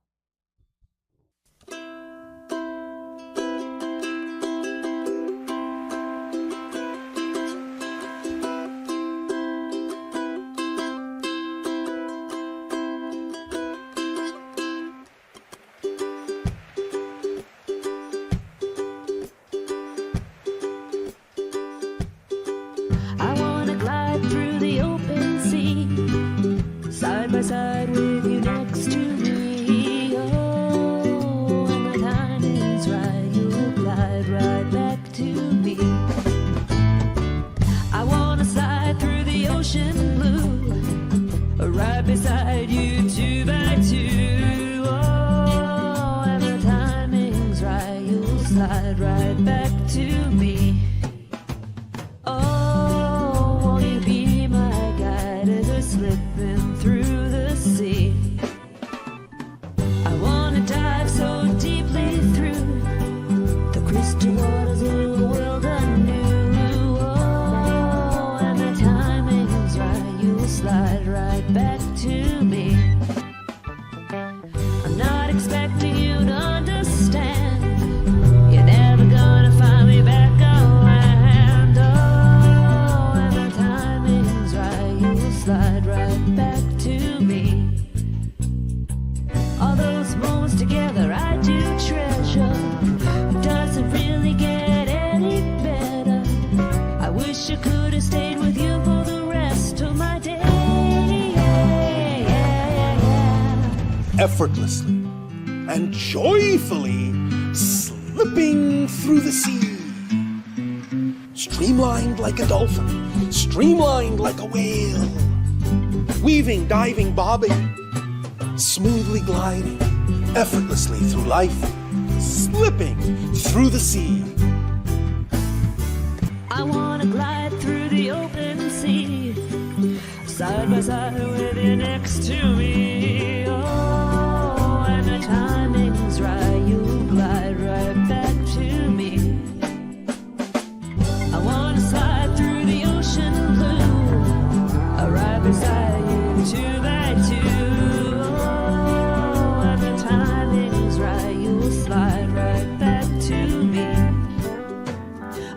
Side with you next to me, oh, when the time is right, you'll glide right back to me. I wanna slide through the ocean blue, right beside you, 2 by 2, oh, when the timing's right, you'll slide right back to me. Oh, won't you be my guide as we're slipping through the sea? I wanna dive so deeply through the crystal waters of the world anew. Oh, and the timing's right, you'll slide right back to me. I'm not expecting you to understand. You're never gonna find me back on land. Oh, and the timing's right, you'll slide right back to me. All those moments together I do treasure. Doesn't really get any better. I wish I could have stayed with you for the rest of my day. Effortlessly and joyfully slipping through the sea. Streamlined like a dolphin, streamlined like a whale. Weaving, diving, bobbing, smoothly gliding, effortlessly through life, slipping through the sea. I wanna glide through the open sea, side by side with you next to me. Oh, and the timing's right, you'll glide right back to me. beside you, 2 by 2. Oh, when the timing is right, you'll slide right back to me.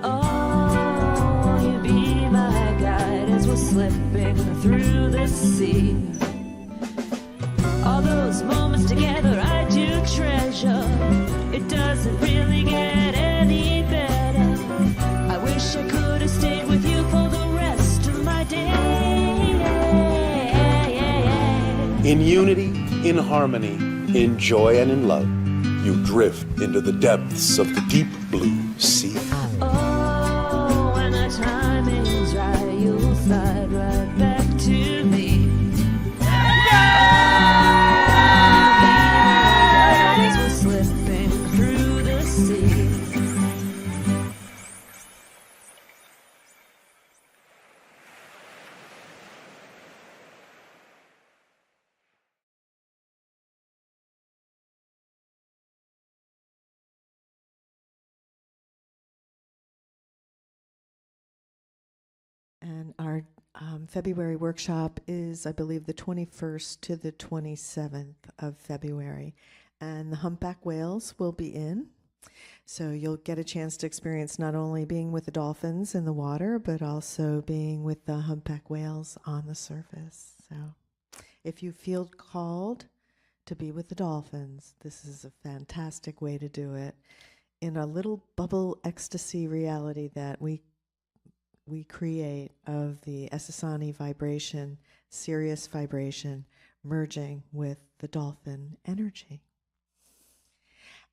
Oh, will you be my guide as we're slipping through the sea? All those moments together I do treasure. It doesn't really get any better. I wish I could have stayed with you for the rest of my day. In unity, in harmony, in joy and in love, you drift into the depths of the deep blue sea. Oh, when the timing is right, you'll slide right back to me. Slipping through the sea. And our February workshop is, I believe, the 21st to the 27th of February. And the humpback whales will be in. So you'll get a chance to experience not only being with the dolphins in the water, but also being with the humpback whales on the surface. So if you feel called to be with the dolphins, this is a fantastic way to do it in a little bubble ecstasy reality that we create of the Essassani vibration, Sirius vibration, merging with the dolphin energy.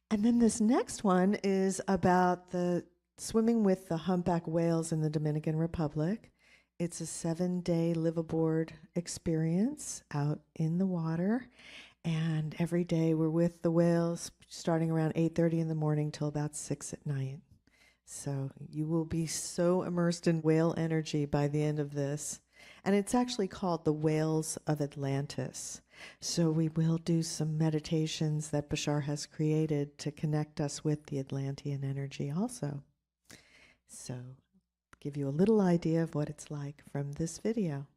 And then this next one is about the swimming with the humpback whales in the Dominican Republic. It's a 7-day live aboard experience out in the water. And every day we're with the whales starting around 8:30 in the morning till about 6 at night. So you will be so immersed in whale energy by the end of this. And it's actually called the Whales of Atlantis. So we will do some meditations that Bashar has created to connect us with the Atlantean energy also. So give you a little idea of what it's like from this video.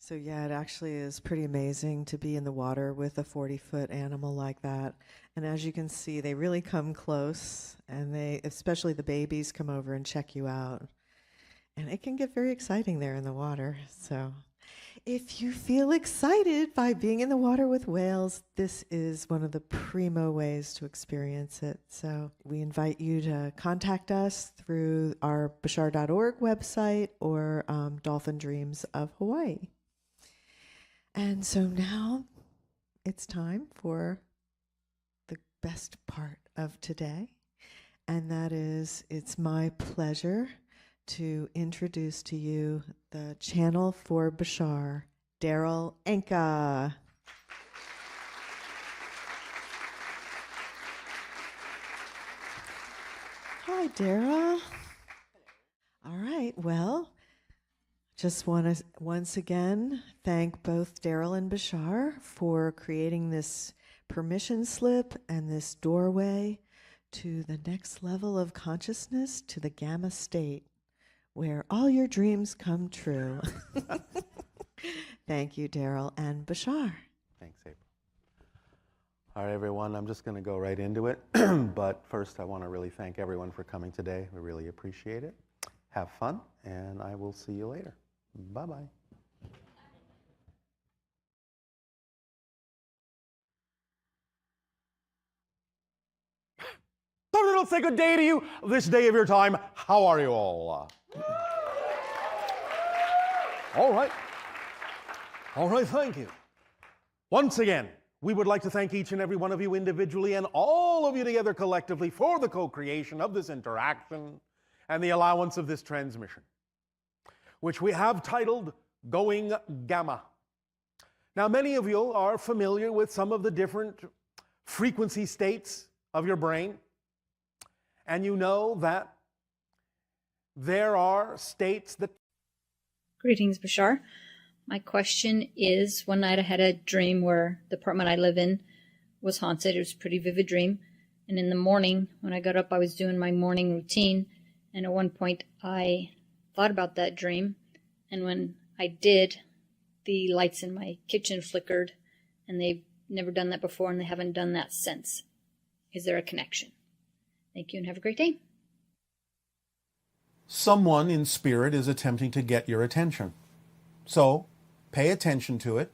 So yeah, it actually is pretty amazing to be in the water with a 40-foot animal like that. And as you can see, they really come close, and they, especially the babies, come over and check you out. And it can get very exciting there in the water. So if you feel excited by being in the water with whales, this is one of the primo ways to experience it. So we invite you to contact us through our Bashar.org website or Dolphin Dreams of Hawaii. And so now it's time for the best part of today, and that is, it's my pleasure to introduce to you the channel for Bashar, Darryl Anka. Hi, Darryl. All right, well, just want to once again thank both Darryl and Bashar for creating this permission slip and this doorway to the next level of consciousness, to the gamma state, where all your dreams come true. Thank you, Darryl and Bashar. Thanks, April. All right, everyone, I'm just going to go right into it. But first, I want to really thank everyone for coming today. We really appreciate it. Have fun, and I will see you later. Bye-bye. So I'll say good day to you this day of your time. How are you all? All right. All right, thank you. Once again, we would like to thank each and every one of you individually and all of you together collectively for the co-creation of this interaction and the allowance of this transmission, which we have titled Going Gamma. Now, many of you are familiar with some of the different frequency states of your brain, and you know that there are states that... Greetings, Bashar. My question is, one night I had a dream where the apartment I live in was haunted. It was a pretty vivid dream. And in the morning, when I got up, I was doing my morning routine. And at one point, I thought about that dream. And when I did, the lights in my kitchen flickered. And they've never done that before, and they haven't done that since. Is there a connection? Thank you, and have a great day. Someone in spirit is attempting to get your attention. So, pay attention to it.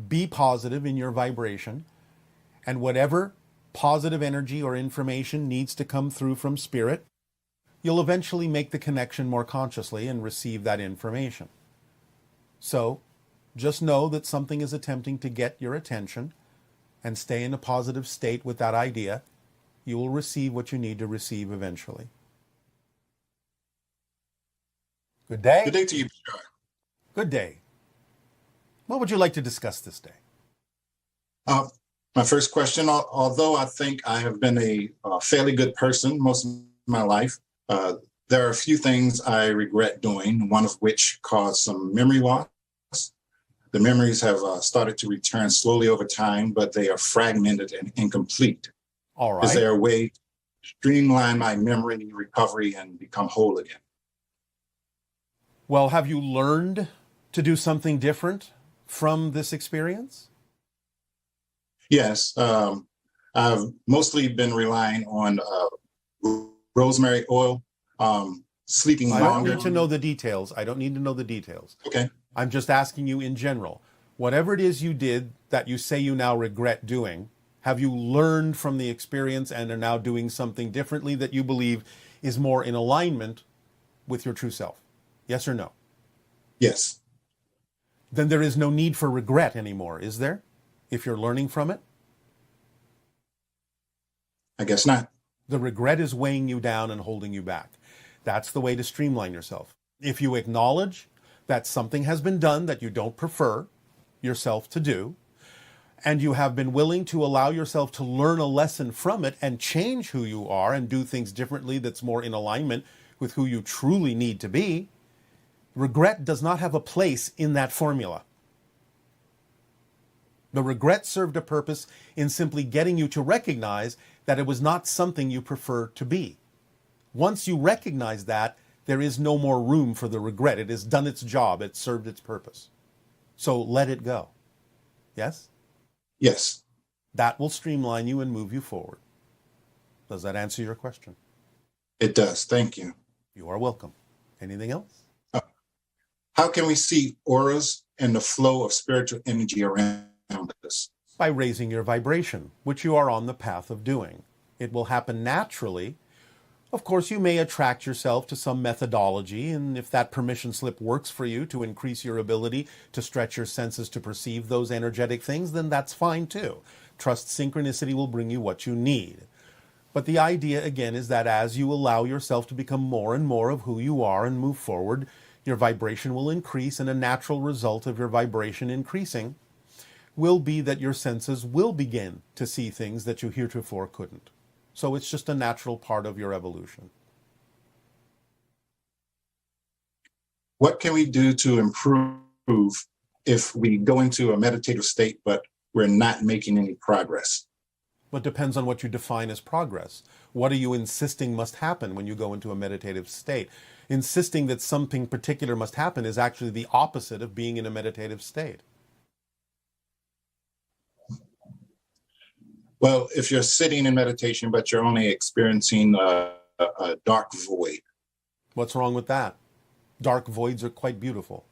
Be positive in your vibration. And whatever positive energy or information needs to come through from spirit, you'll eventually make the connection more consciously and receive that information. So, just know that something is attempting to get your attention, and stay in a positive state with that idea. You will receive what you need to receive eventually. Good day. Good day to you, Bashar. Good day. What would you like to discuss this day? My first question, although I think I have been a fairly good person most of my life, there are a few things I regret doing, one of which caused some memory loss. The memories have started to return slowly over time, but they are fragmented and incomplete. All right. Is there a way to streamline my memory recovery and become whole again? Well, have you learned to do something different from this experience? Yes. I've mostly been relying on rosemary oil, sleeping longer. I don't need to know the details. I don't need to know the details. Okay. I'm just asking you in general. Whatever it is you did that you say you now regret doing, have you learned from the experience and are now doing something differently that you believe is more in alignment with your true self? Yes or no? Yes. Then there is no need for regret anymore, is there? If you're learning from it? I guess not. The regret is weighing you down and holding you back. That's the way to streamline yourself. If you acknowledge that something has been done that you don't prefer yourself to do, and you have been willing to allow yourself to learn a lesson from it and change who you are and do things differently that's more in alignment with who you truly need to be, regret does not have a place in that formula. The regret served a purpose in simply getting you to recognize that it was not something you prefer to be. Once you recognize that, there is no more room for the regret. It has done its job. It served its purpose. So let it go. Yes? Yes. That will streamline you and move you forward. Does that answer your question? It does. Thank you. You are welcome. Anything else? How can we see auras and the flow of spiritual energy around us? By raising your vibration, which you are on the path of doing. It will happen naturally. Of course, you may attract yourself to some methodology, and if that permission slip works for you to increase your ability to stretch your senses to perceive those energetic things, then that's fine too. Trust synchronicity will bring you what you need. But the idea, again, is that as you allow yourself to become more and more of who you are and move forward, your vibration will increase, and a natural result of your vibration increasing will be that your senses will begin to see things that you heretofore couldn't. So it's just a natural part of your evolution. What can we do to improve if we go into a meditative state, but we're not making any progress? But depends on what you define as progress. What are you insisting must happen when you go into a meditative state? Insisting that something particular must happen is actually the opposite of being in a meditative state. Well, if you're sitting in meditation, but you're only experiencing a dark void. What's wrong with that? Dark voids are quite beautiful.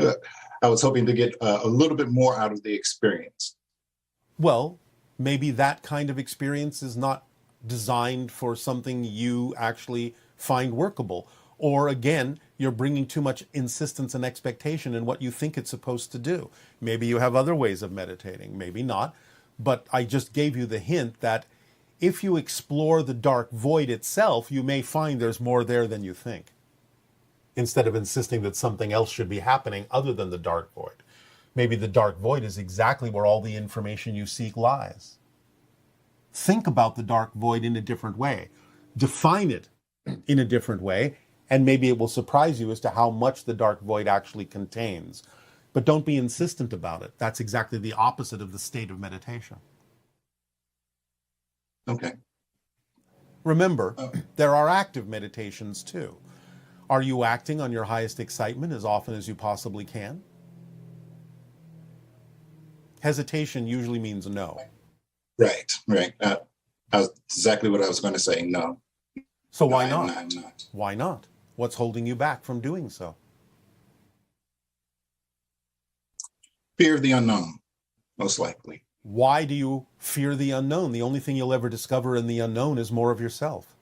I was hoping to get a little bit more out of the experience. Well, maybe that kind of experience is not designed for something you actually find workable. Or again, you're bringing too much insistence and expectation in what you think it's supposed to do. Maybe you have other ways of meditating, maybe not. But I just gave you the hint that if you explore the dark void itself, you may find there's more there than you think, instead of insisting that something else should be happening other than the dark void. Maybe the dark void is exactly where all the information you seek lies. Think about the dark void in a different way. Define it in a different way, and maybe it will surprise you as to how much the dark void actually contains. But don't be insistent about it. That's exactly the opposite of the state of meditation. Okay. Remember, there are active meditations too. Are you acting on your highest excitement as often as you possibly can? Hesitation usually means no. Right. That's exactly what I was going to say, no. So why not? I'm not. Why not? What's holding you back from doing so? Fear of the unknown, most likely. Why do you fear the unknown? The only thing you'll ever discover in the unknown is more of yourself.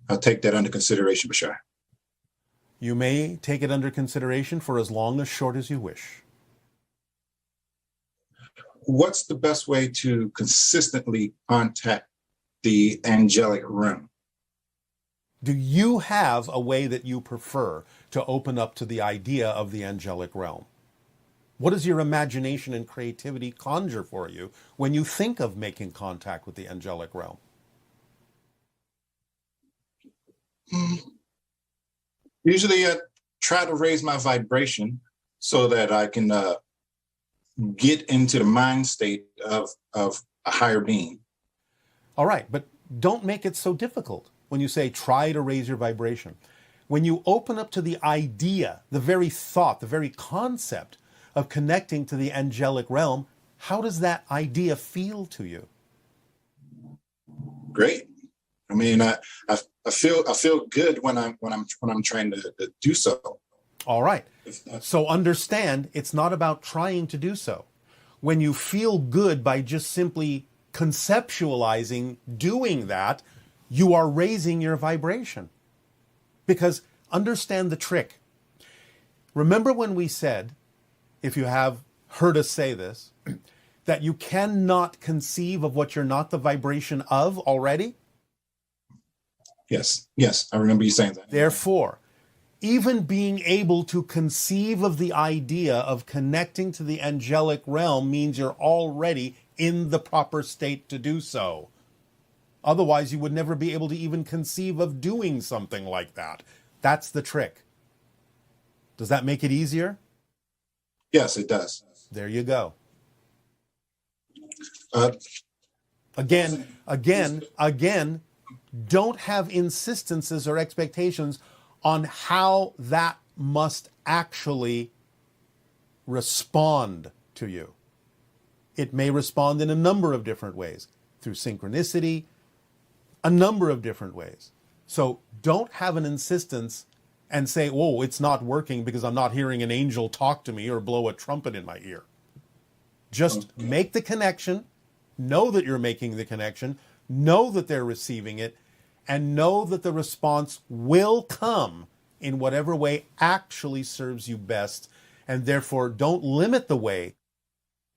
I'll take that under consideration, Bashar. You may take it under consideration for as long or short as you wish. What's the best way to consistently contact the angelic realm? Do you have a way that you prefer to open up to the idea of the angelic realm? What does your imagination and creativity conjure for you when you think of making contact with the angelic realm? Usually I try to raise my vibration so that I can get into the mind state of a higher being. All right, but don't make it so difficult when you say try to raise your vibration. When you open up to the idea, the very thought, the very concept of connecting to the angelic realm, how does that idea feel to you? Great. I mean, I feel good when I'm trying to do so. All right. So understand, it's not about trying to do so. When you feel good by just simply conceptualizing doing that, you are raising your vibration. Because understand the trick. Remember when we said, if you have heard us say this, that you cannot conceive of what you're not the vibration of already? Yes, I remember you saying that. Therefore, even being able to conceive of the idea of connecting to the angelic realm means you're already in the proper state to do so. Otherwise, you would never be able to even conceive of doing something like that. That's the trick. Does that make it easier? Yes, it does. There you go. Again, don't have insistences or expectations on how that must actually respond to you. It may respond in a number of different ways, through synchronicity, a number of different ways. So don't have an insistence and say, whoa, it's not working because I'm not hearing an angel talk to me or blow a trumpet in my ear. Just make the connection, know that you're making the connection, know that they're receiving it, and know that the response will come in whatever way actually serves you best, and therefore don't limit the way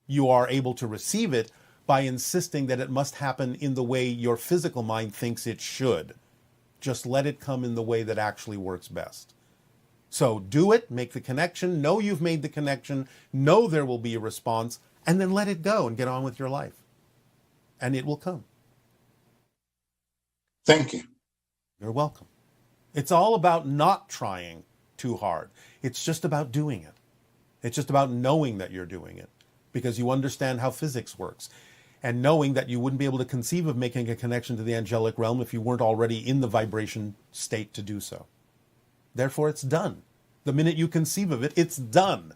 you are able to receive it by insisting that it must happen in the way your physical mind thinks it should. Just let it come in the way that actually works best. So do it, make the connection, know you've made the connection, know there will be a response, and then let it go and get on with your life. And it will come. Thank you. You're welcome. It's all about not trying too hard. It's just about doing it. It's just about knowing that you're doing it because you understand how physics works and knowing that you wouldn't be able to conceive of making a connection to the angelic realm if you weren't already in the vibration state to do so. Therefore, it's done. The minute you conceive of it, it's done.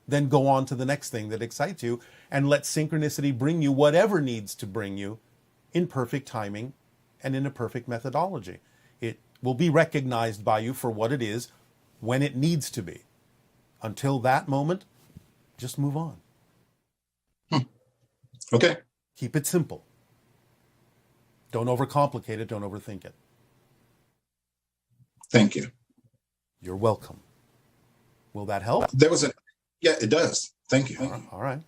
Then go on to the next thing that excites you and let synchronicity bring you whatever needs to bring you in perfect timing and in a perfect methodology. It will be recognized by you for what it is when it needs to be. Until that moment, just move on. Okay. Keep it simple. Don't overcomplicate it. Don't overthink it. Thank you. You're welcome. Will that help? Yeah, it does. Thank you. All right.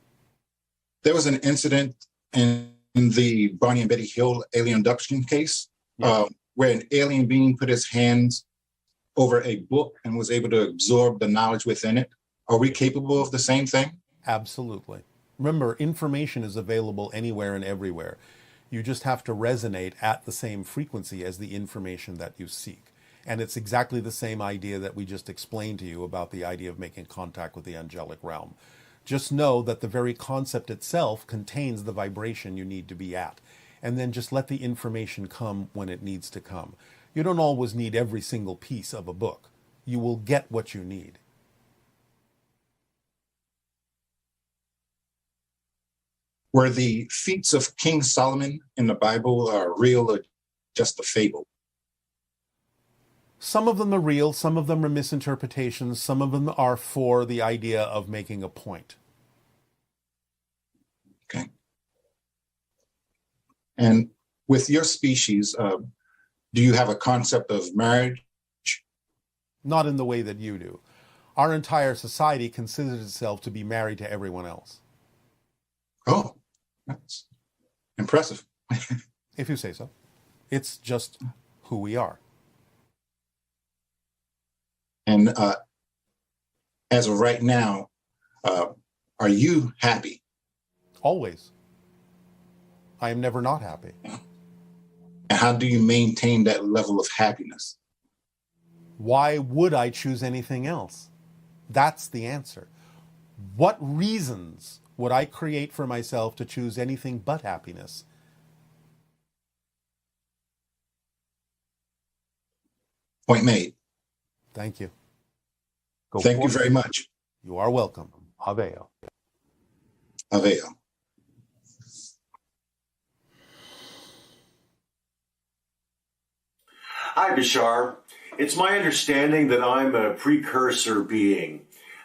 There was an incident in the Barney and Betty Hill alien abduction case where an alien being put his hands over a book and was able to absorb the knowledge within it. Are we capable of the same thing? Absolutely. Remember, information is available anywhere and everywhere. You just have to resonate at the same frequency as the information that you seek. And it's exactly the same idea that we just explained to you about the idea of making contact with the angelic realm. Just know that the very concept itself contains the vibration you need to be at. And then just let the information come when it needs to come. You don't always need every single piece of a book. You will get what you need. Were the feats of King Solomon in the Bible real or just a fable? Some of them are real, some of them are misinterpretations, some of them are for the idea of making a point. Okay. And with your species, do you have a concept of marriage? Not in the way that you do. Our entire society considers itself to be married to everyone else. Oh, that's impressive. If you say so. It's just who we are. And as of right now, are you happy? Always. I am never not happy. And how do you maintain that level of happiness? Why would I choose anything else? That's the answer. What reasons would I create for myself to choose anything but happiness? Point made. Thank you. Thank you very much. You are welcome. Aveo. Aveo. Hi, Bashar. It's my understanding that I'm a precursor being.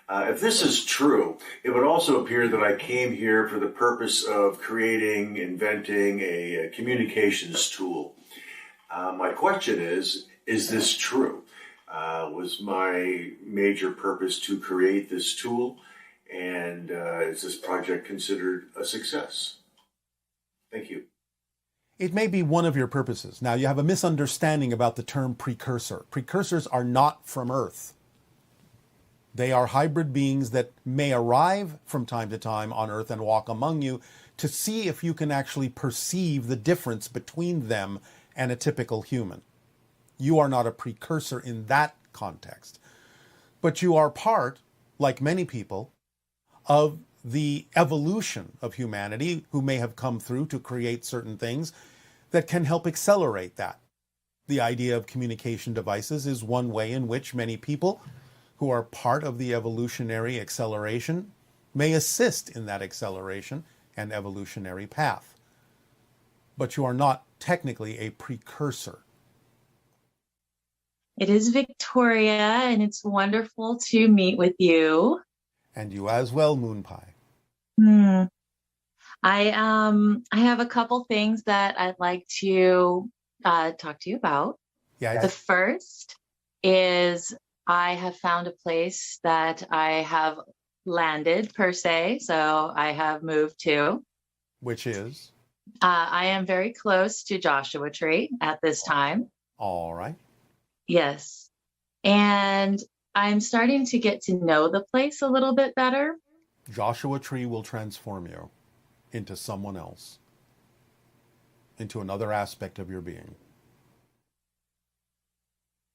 If this is true, it would also appear that I came here for the purpose of creating, inventing a communications tool. My question is this true? Was my major purpose to create this tool? And is this project considered a success? Thank you. It may be one of your purposes. Now, you have a misunderstanding about the term precursor. Precursors are not from Earth. They are hybrid beings that may arrive from time to time on Earth and walk among you to see if you can actually perceive the difference between them and a typical human. You are not a precursor in that context. But you are part, like many people, of the evolution of humanity who may have come through to create certain things that can help accelerate that. The idea of communication devices is one way in which many people who are part of the evolutionary acceleration may assist in that acceleration and evolutionary path. But you are not technically a precursor. It is Victoria, and it's wonderful to meet with you. And you as well, Moon Pie. I have a couple things that I'd like to talk to you about. Yes. The first is I have found a place that I have landed, per se, so I have moved to. Which is? I am very close to Joshua Tree at this time. All right. Yes. And I'm starting to get to know the place a little bit better. Joshua Tree will transform you into someone else, into another aspect of your being.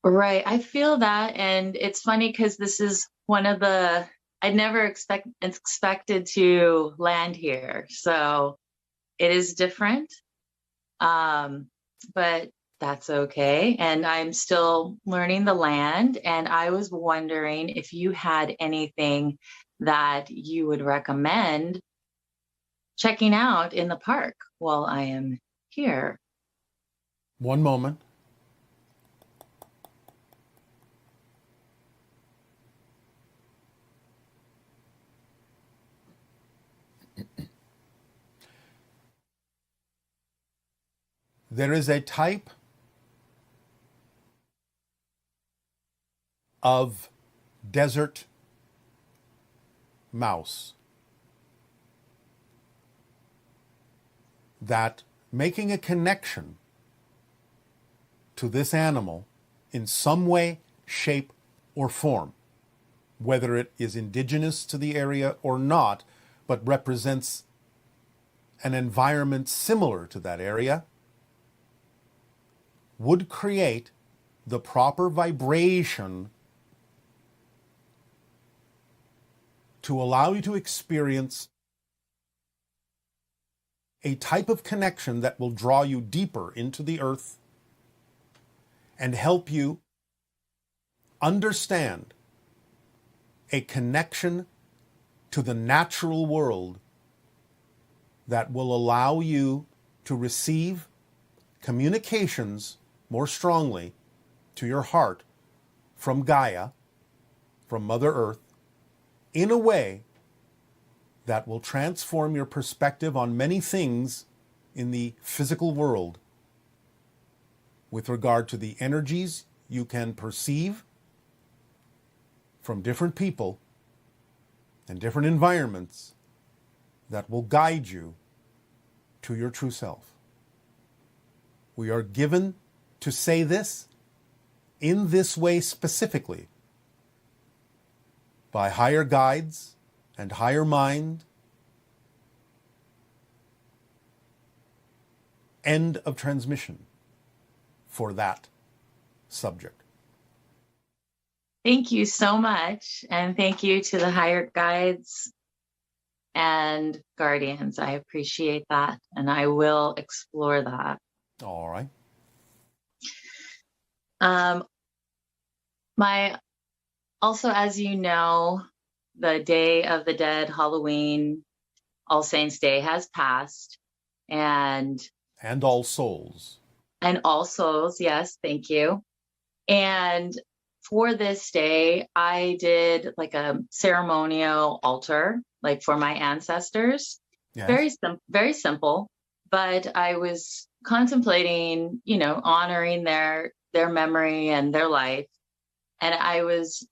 Right. I feel that. And it's funny because this is one of the, I never expected to land here. So it is different. But that's okay. And I'm still learning the land. And I was wondering if you had anything that you would recommend checking out in the park while I am here. One moment. There is a type of desert mouse that making a connection to this animal in some way, shape, or form, whether it is indigenous to the area or not, but represents an environment similar to that area, would create the proper vibration to allow you to experience a type of connection that will draw you deeper into the earth and help you understand a connection to the natural world that will allow you to receive communications more strongly to your heart from Gaia, from Mother Earth, in a way that will transform your perspective on many things in the physical world with regard to the energies you can perceive from different people and different environments that will guide you to your true self. We are given to say this in this way specifically by higher guides and higher mind. End of transmission for that subject. Thank you so much. And thank you to the higher guides and guardians. I appreciate that. And I will explore that. All right. Also, as you know, the Day of the Dead, Halloween, All Saints Day has passed, and All Souls. And All Souls, yes, thank you. And for this day, I did like a ceremonial altar, like for my ancestors. Yes. Very simple, but I was contemplating, honoring their memory and their life. And I was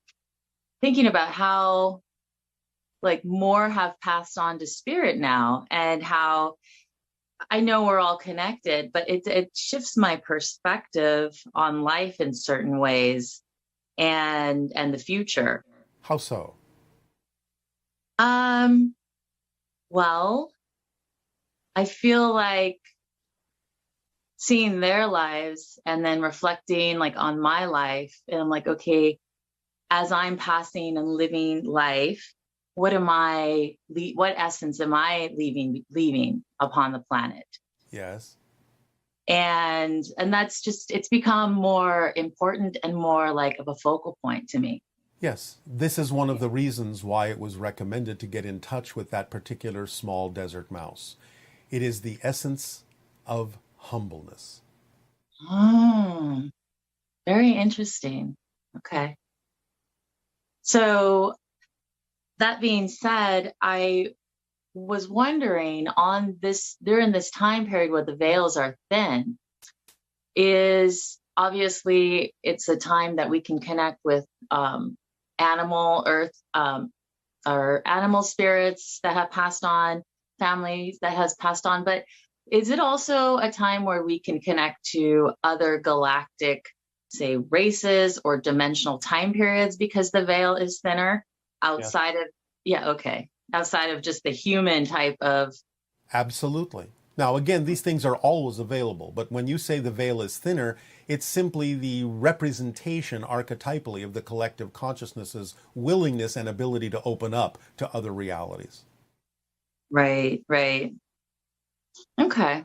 thinking about how like more have passed on to spirit now, and how I know we're all connected, but it shifts my perspective on life in certain ways and the future. How so? Well, I feel like seeing their lives and then reflecting like on my life, and I'm like, okay, as I'm passing and living life, what essence am I leaving upon the planet? Yes. And that's just, it's become more important and more like of a focal point to me. Yes, this is one of the reasons why it was recommended to get in touch with that particular small desert mouse. It is the essence of humbleness. Very interesting. Okay. So that being said, I was wondering during this time period where the veils are thin, is obviously it's a time that we can connect with animal earth, or animal spirits that have passed on, families that has passed on, but is it also a time where we can connect to other galactic, say, races or dimensional time periods because the veil is thinner outside outside of just the human type of... Absolutely. Now, again, these things are always available, but when you say the veil is thinner, it's simply the representation archetypally of the collective consciousness's willingness and ability to open up to other realities. Right. Okay.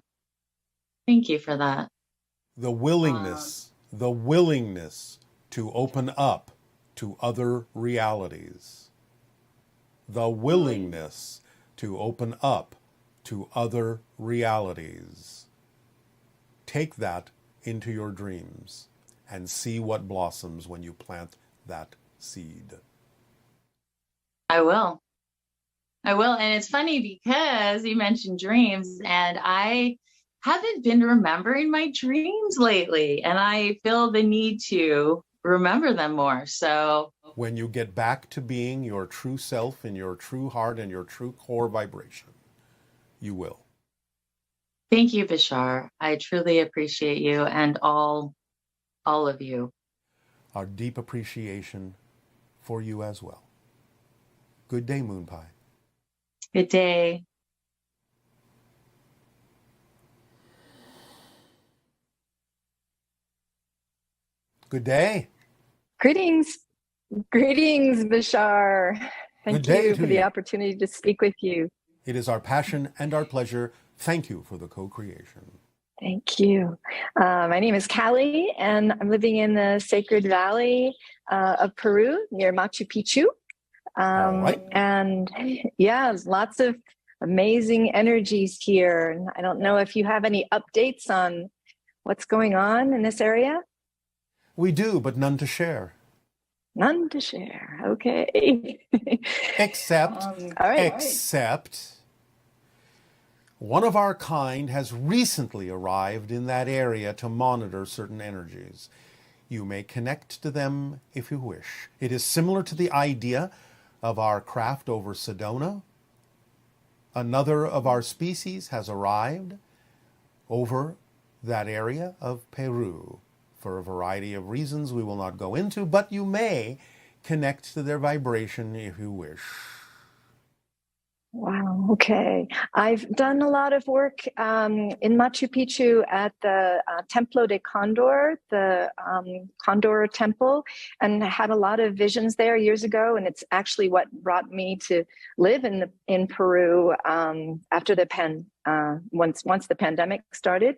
Thank you for that. The willingness to open up to other realities. The willingness to open up to other realities. Take that into your dreams and see what blossoms when you plant that seed. I will. And it's funny because you mentioned dreams, and I haven't been remembering my dreams lately, and I feel the need to remember them more. So when you get back to being your true self in your true heart and your true core vibration, you will. Thank you, Bashar. I truly appreciate you and all of you. Our deep appreciation for you as well. Good day, Moon Pie. Good day. Good day. Greetings, Bashar. Thank you for the opportunity to speak with you. It is our passion and our pleasure. Thank you for the co-creation. Thank you. My name is Callie, and I'm living in the Sacred Valley of Peru near Machu Picchu. And yeah, there's lots of amazing energies here. And I don't know if you have any updates on what's going on in this area. We do, but none to share. None to share. Okay. Except one of our kind has recently arrived in that area to monitor certain energies. You may connect to them if you wish. It is similar to the idea of our craft over Sedona. Another of our species has arrived over that area of Peru for a variety of reasons we will not go into, but you may connect to their vibration if you wish. Wow. Okay. I've done a lot of work in Machu Picchu at the Templo de Condor, the Condor Temple, and had a lot of visions there years ago. And it's actually what brought me to live in Peru after the once the pandemic started.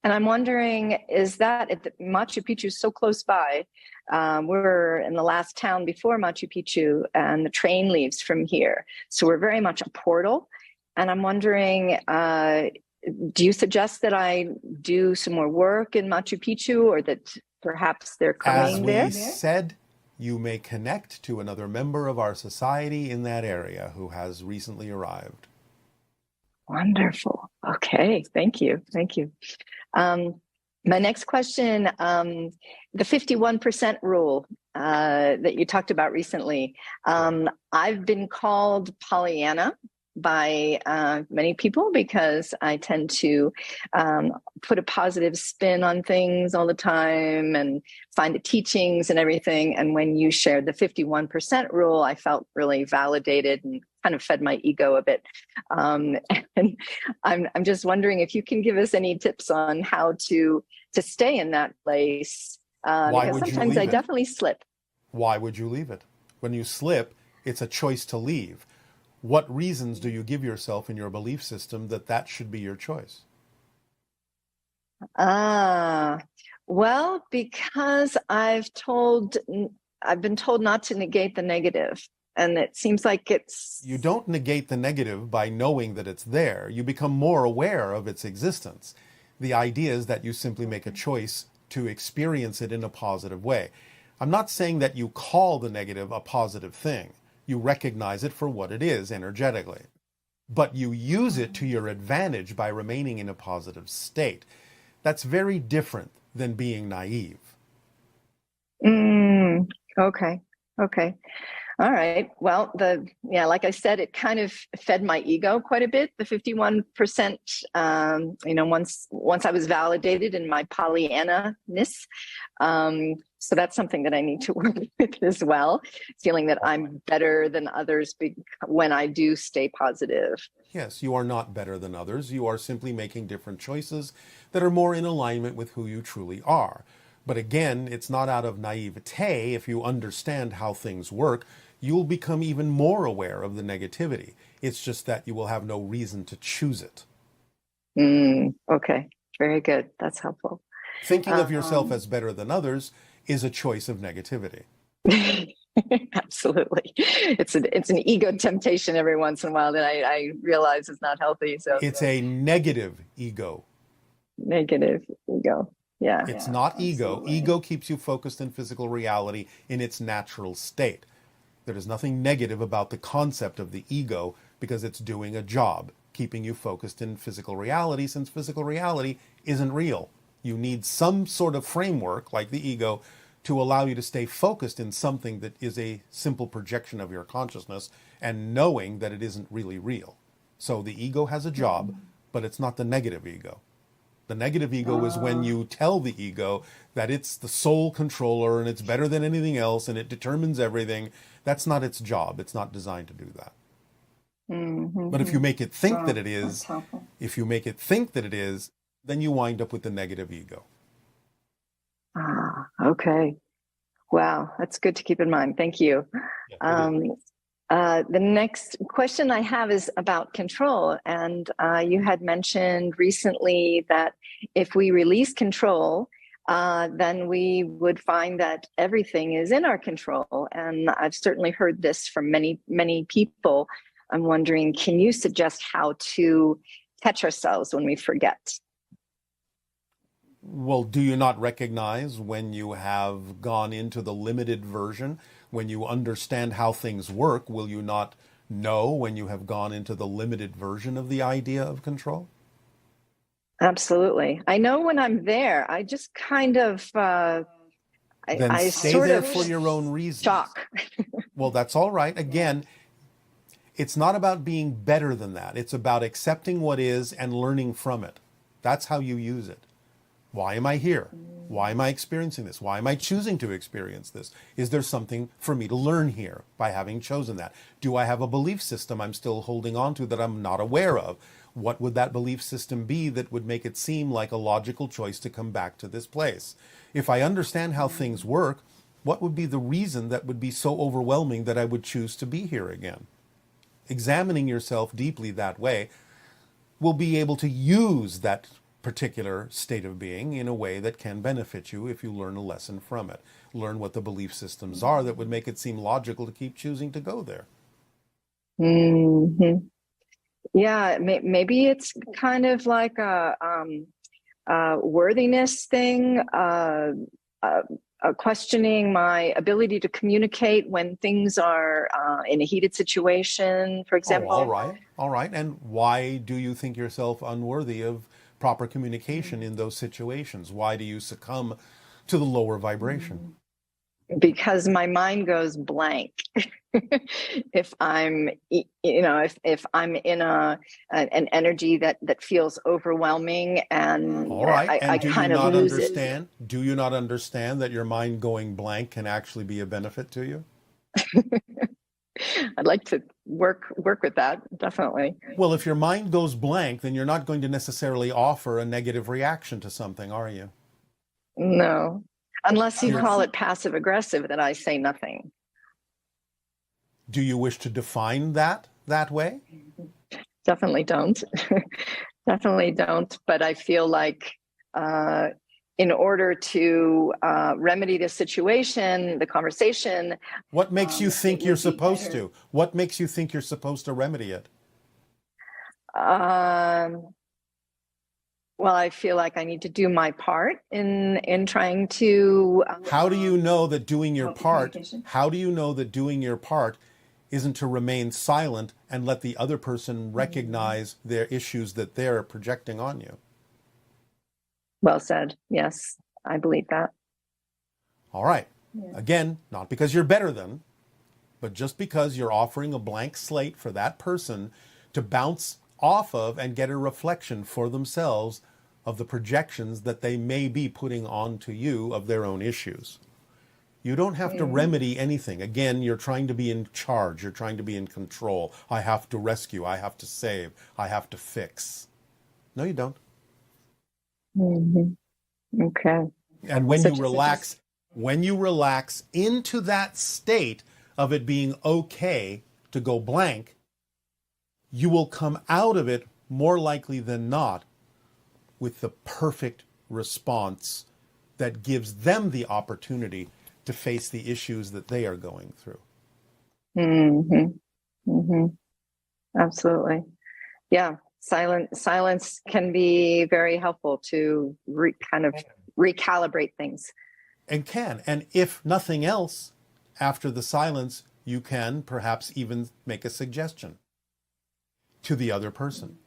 And I'm wondering, is that Machu Picchu is so close by? We're in the last town before Machu Picchu, and the train leaves from here. So we're very much a portal. And I'm wondering, do you suggest that I do some more work in Machu Picchu, or that perhaps they're coming there? As we said, you may connect to another member of our society in that area who has recently arrived. Wonderful. Okay. Thank you. My next question, the 51% rule that you talked about recently. I've been called Pollyanna by many people because I tend to put a positive spin on things all the time and find the teachings and everything. And when you shared the 51% rule, I felt really validated and kind of fed my ego a bit. And I'm just wondering if you can give us any tips on how to stay in that place. Because sometimes I definitely slip. Why would you leave it? When you slip, it's a choice to leave. What reasons do you give yourself in your belief system that should be your choice? Ah, well, because I've been told not to negate the negative, and it seems like it's You don't negate the negative by knowing that it's there. You become more aware of its existence. The idea is that you simply make a choice to experience it in a positive way. I'm not saying that you call the negative a positive thing. You recognize it for what it is energetically. But you use it to your advantage by remaining in a positive state. That's very different than being naive. Okay. Okay. All right. Well, like I said, it kind of fed my ego quite a bit. The 51%, once I was validated in my Pollyanna-ness. So that's something that I need to work with as well. Feeling that I'm better than others when I do stay positive. Yes, you are not better than others. You are simply making different choices that are more in alignment with who you truly are. But again, it's not out of naivete. If you understand how things work, you'll become even more aware of the negativity. It's just that you will have no reason to choose it. Okay, very good. That's helpful. Thinking of yourself as better than others is a choice of negativity. Absolutely. It's an ego temptation every once in a while that I realize is not healthy. So it's a negative ego. Negative ego. Yeah. It's not ego. Absolutely. Ego keeps you focused in physical reality in its natural state. There is nothing negative about the concept of the ego because it's doing a job, keeping you focused in physical reality, since physical reality isn't real. You need some sort of framework, like the ego, to allow you to stay focused in something that is a simple projection of your consciousness and knowing that it isn't really real. So the ego has a job, but it's not the negative ego. The negative ego is when you tell the ego that it's the sole controller and it's better than anything else and it determines everything. That's not its job. It's not designed to do that. But if you make it think that it is, then you wind up with the negative ego. Okay. Wow, that's good to keep in mind. Thank you. The next question I have is about control. And you had mentioned recently that if we release control, then we would find that everything is in our control. And I've certainly heard this from many, many people. I'm wondering, can you suggest how to catch ourselves when we forget? Well, do you not recognize when you have gone into the limited version? When you understand how things work, will you not know when you have gone into the limited version of the idea of control? Absolutely. I know when I'm there, I just kind of, I stay sort there of for your own reasons. Shock. Well, that's all right. Again, it's not about being better than that. It's about accepting what is and learning from it. That's how you use it. Why am I here? Why am I experiencing this? Why am I choosing to experience this? Is there something for me to learn here by having chosen that? Do I have a belief system I'm still holding on to that I'm not aware of? What would that belief system be that would make it seem like a logical choice to come back to this place? If I understand how things work, what would be the reason that would be so overwhelming that I would choose to be here again? Examining yourself deeply that way will be able to use that particular state of being in a way that can benefit you if you learn a lesson from it. Learn what the belief systems are that would make it seem logical to keep choosing to go there. Yeah, maybe it's kind of like a worthiness thing, questioning my ability to communicate when things are in a heated situation, for example. All right. And why do you think yourself unworthy of proper communication in those situations? Why do you succumb to the lower vibration? Because my mind goes blank. If I'm, if I'm in an energy that feels overwhelming, and all right, I kind of lose it. Do you not understand that your mind going blank can actually be a benefit to you? I'd like to work with that, definitely. Well, if your mind goes blank, then you're not going to necessarily offer a negative reaction to something, are you? No, unless you call it passive aggressive, that I say nothing. Do you wish to define that way? Definitely don't. Definitely don't. But I feel like in order to remedy the situation, the conversation. What makes you think you're supposed better. to? What makes you think you're supposed to remedy it? Well, I feel like I need to do my part in trying to. How do you know that doing your help the part? communication. How do you know that doing your part isn't to remain silent and let the other person recognize their issues that they're projecting on you? Well said. Yes, I believe that. All right. Yeah. Again, not because you're better than, but just because you're offering a blank slate for that person to bounce off of and get a reflection for themselves of the projections that they may be putting onto you of their own issues. You don't have to remedy anything. Again, you're trying to be in charge. You're trying to be in control. I have to rescue. I have to save. I have to fix. No, you don't. Mm-hmm. Okay. And when you relax into that state of it being okay to go blank, you will come out of it more likely than not with the perfect response that gives them the opportunity to face the issues that they are going through. Mm-hmm. Mm-hmm. Absolutely. Yeah. Silence can be very helpful to kind of recalibrate things. And if nothing else, after the silence, you can perhaps even make a suggestion to the other person.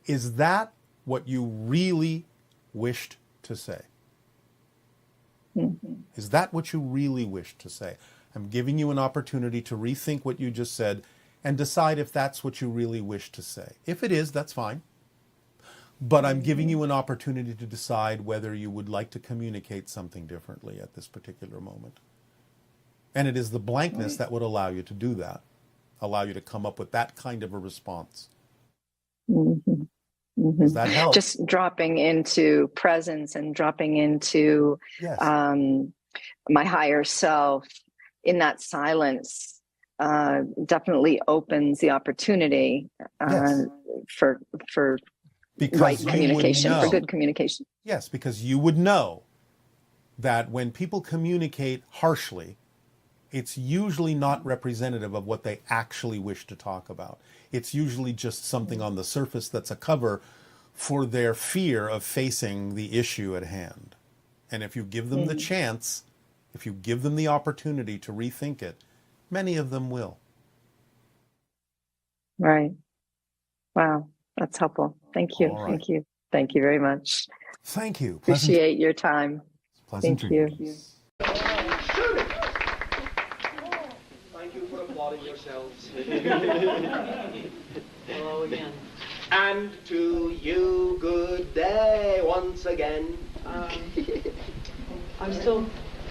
Is that what you really wished to say? Mm-hmm. Is that what you really wished to say? I'm giving you an opportunity to rethink what you just said and decide if that's what you really wish to say. If it is, that's fine. But I'm giving you an opportunity to decide whether you would like to communicate something differently at this particular moment. And it is the blankness that would allow you to do that, allow you to come up with that kind of a response. Mm-hmm. Mm-hmm. Does that help? Just dropping into presence and dropping into Yes. My higher self in that silence definitely opens the opportunity for Because right you communication, would know. for good communication. Yes, because you would know that when people communicate harshly, it's usually not representative of what they actually wish to talk about. It's usually just something on the surface that's a cover for their fear of facing the issue at hand. And if you give them the chance, if you give them the opportunity to rethink it, many of them will. Right. Wow. That's helpful. Thank you. All right. Thank you. Thank you very much. Thank you. Appreciate your time. Pleasant Thank you. dreams. Thank you for applauding yourselves. Hello again. And to you, good day once again. I'm still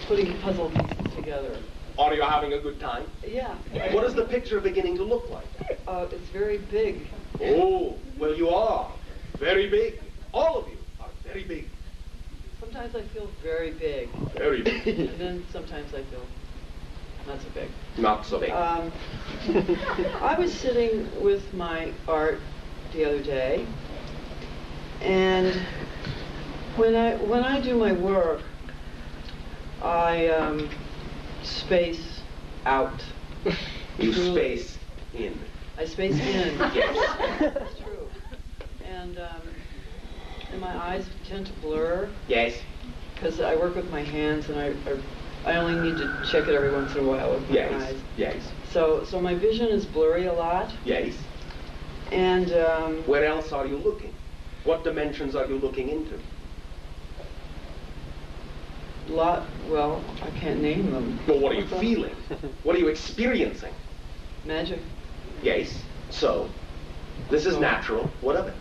putting puzzle pieces together. Are you having a good time? Yeah. What is the picture beginning to look like? It's very big. Oh, well you are. Very big. All of you are very big. Sometimes I feel very big. Very big. And then sometimes I feel not so big. Not so big. I was sitting with my art the other day, and when I do my work, I space out. You space in. I space in. Yes. That's true. And my eyes tend to blur. Yes. Because I work with my hands, and I only need to check it every once in a while with my eyes. Yes. So my vision is blurry a lot. Yes. And where else are you looking? What dimensions are you looking into? Well, I can't name them. Well, what are you feeling? What are you experiencing? Magic. Yes. So, this is natural. What of it?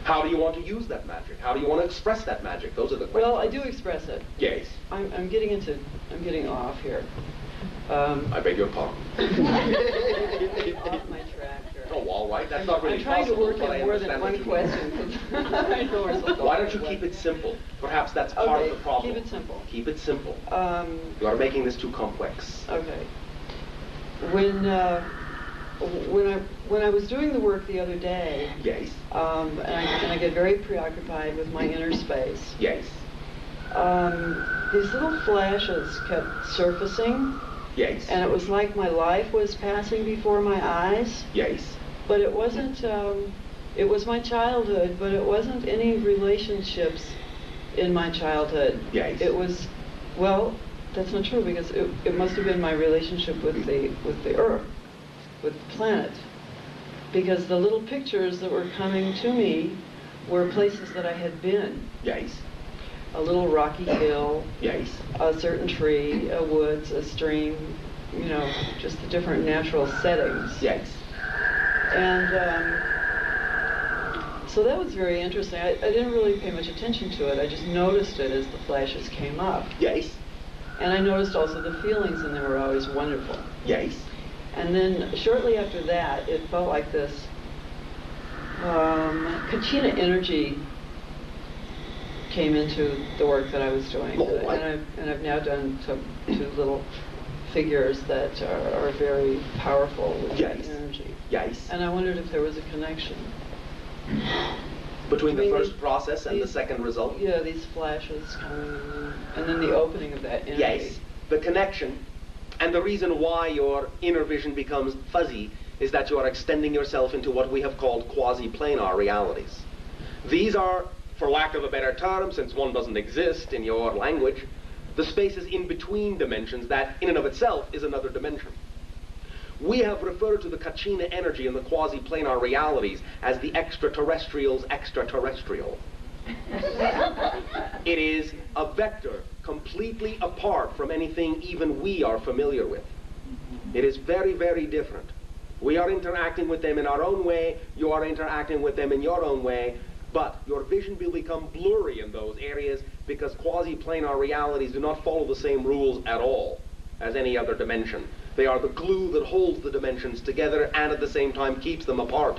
How do you want to use that magic? How do you want to express that magic? Those are the questions. Well, I do express it. Yes. I'm getting off here. I beg your pardon. Off my track here. Oh, all right. That's not really I'm trying possible, to work but I in more than understand one what you question. 'Cause I know we're supposed to Why don't you keep it simple? Perhaps that's part of the problem. Keep it simple. Keep it simple. You are making this too complex. Okay. When when I was doing the work the other day, Yes. And I get very preoccupied with my inner space. Yes. These little flashes kept surfacing. Yes. And it was like my life was passing before my eyes. Yes. But it wasn't, it was my childhood, but it wasn't any relationships in my childhood. Yes. It was, well, that's not true, because it must have been my relationship with the earth, with the planet. Because the little pictures that were coming to me were places that I had been. Yes. A little rocky hill. Yes. A certain tree, a woods, a stream, you know, just the different natural settings. Yes. And so that was very interesting. I didn't really pay much attention to it. I just noticed it as the flashes came up. Yes. And I noticed also the feelings, and they were always wonderful. Yes. And then shortly after that, it felt like this Kachina energy came into the work that I was doing. And I've now done two little figures that are very powerful with that energy. Yes. And I wondered if there was a connection. Between the first process and the second result? Yeah, these flashes coming, and then the opening of that energy. Yes. The connection, and the reason why your inner vision becomes fuzzy, is that you are extending yourself into what we have called quasi-planar realities. These are, for lack of a better term, since one doesn't exist in your language, the spaces in between dimensions that, in and of itself, is another dimension. We have referred to the Kachina energy in the quasi-planar realities as the extraterrestrial's extraterrestrial. It is a vector completely apart from anything even we are familiar with. It is very, very different. We are interacting with them in our own way, you are interacting with them in your own way, but your vision will become blurry in those areas because quasi-planar realities do not follow the same rules at all as any other dimension. They are the glue that holds the dimensions together and at the same time keeps them apart.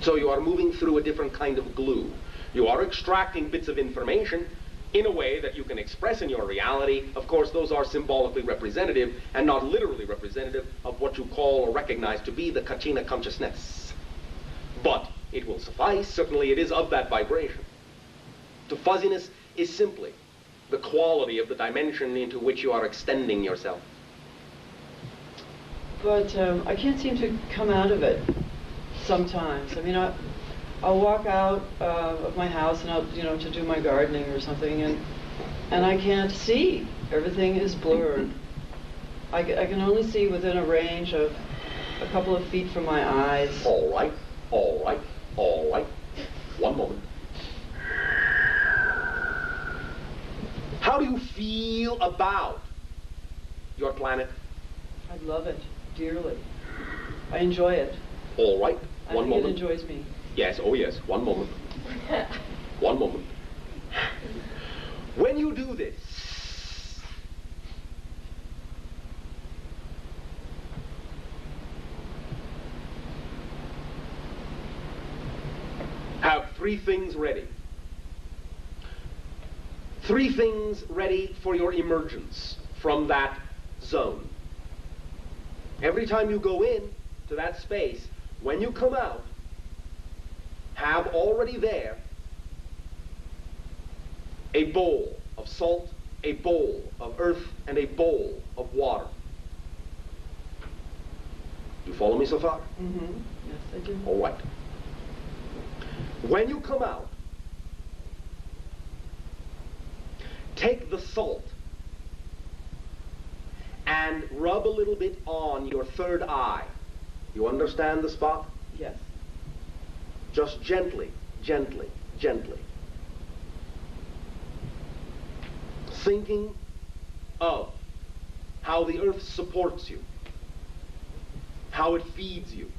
So you are moving through a different kind of glue. You are extracting bits of information in a way that you can express in your reality. Of course, those are symbolically representative and not literally representative of what you call or recognize to be the Kachina consciousness. But it will suffice. Certainly it is of that vibration. The fuzziness is simply the quality of the dimension into which you are extending yourself. But I can't seem to come out of it sometimes. I mean, I'll walk out of my house and I'll, to do my gardening or something, and I can't see. Everything is blurred. I can only see within a range of a couple of feet from my eyes. All right, all right, all right. One moment. How do you feel about your planet? I love it dearly. I enjoy it. All right, one moment. It enjoys me. Yes, oh yes, one moment. One moment. When you do this, have three things ready. Three things ready for your emergence from that zone. Every time you go in to that space, when you come out, have already there a bowl of salt, a bowl of earth, and a bowl of water. You follow me so far? Mm-hmm. Yes, I do. All right. When you come out, take the salt and rub a little bit on your third eye. You understand the spot? Yes. Just gently, gently, gently. Thinking of how the earth supports you, how it feeds you.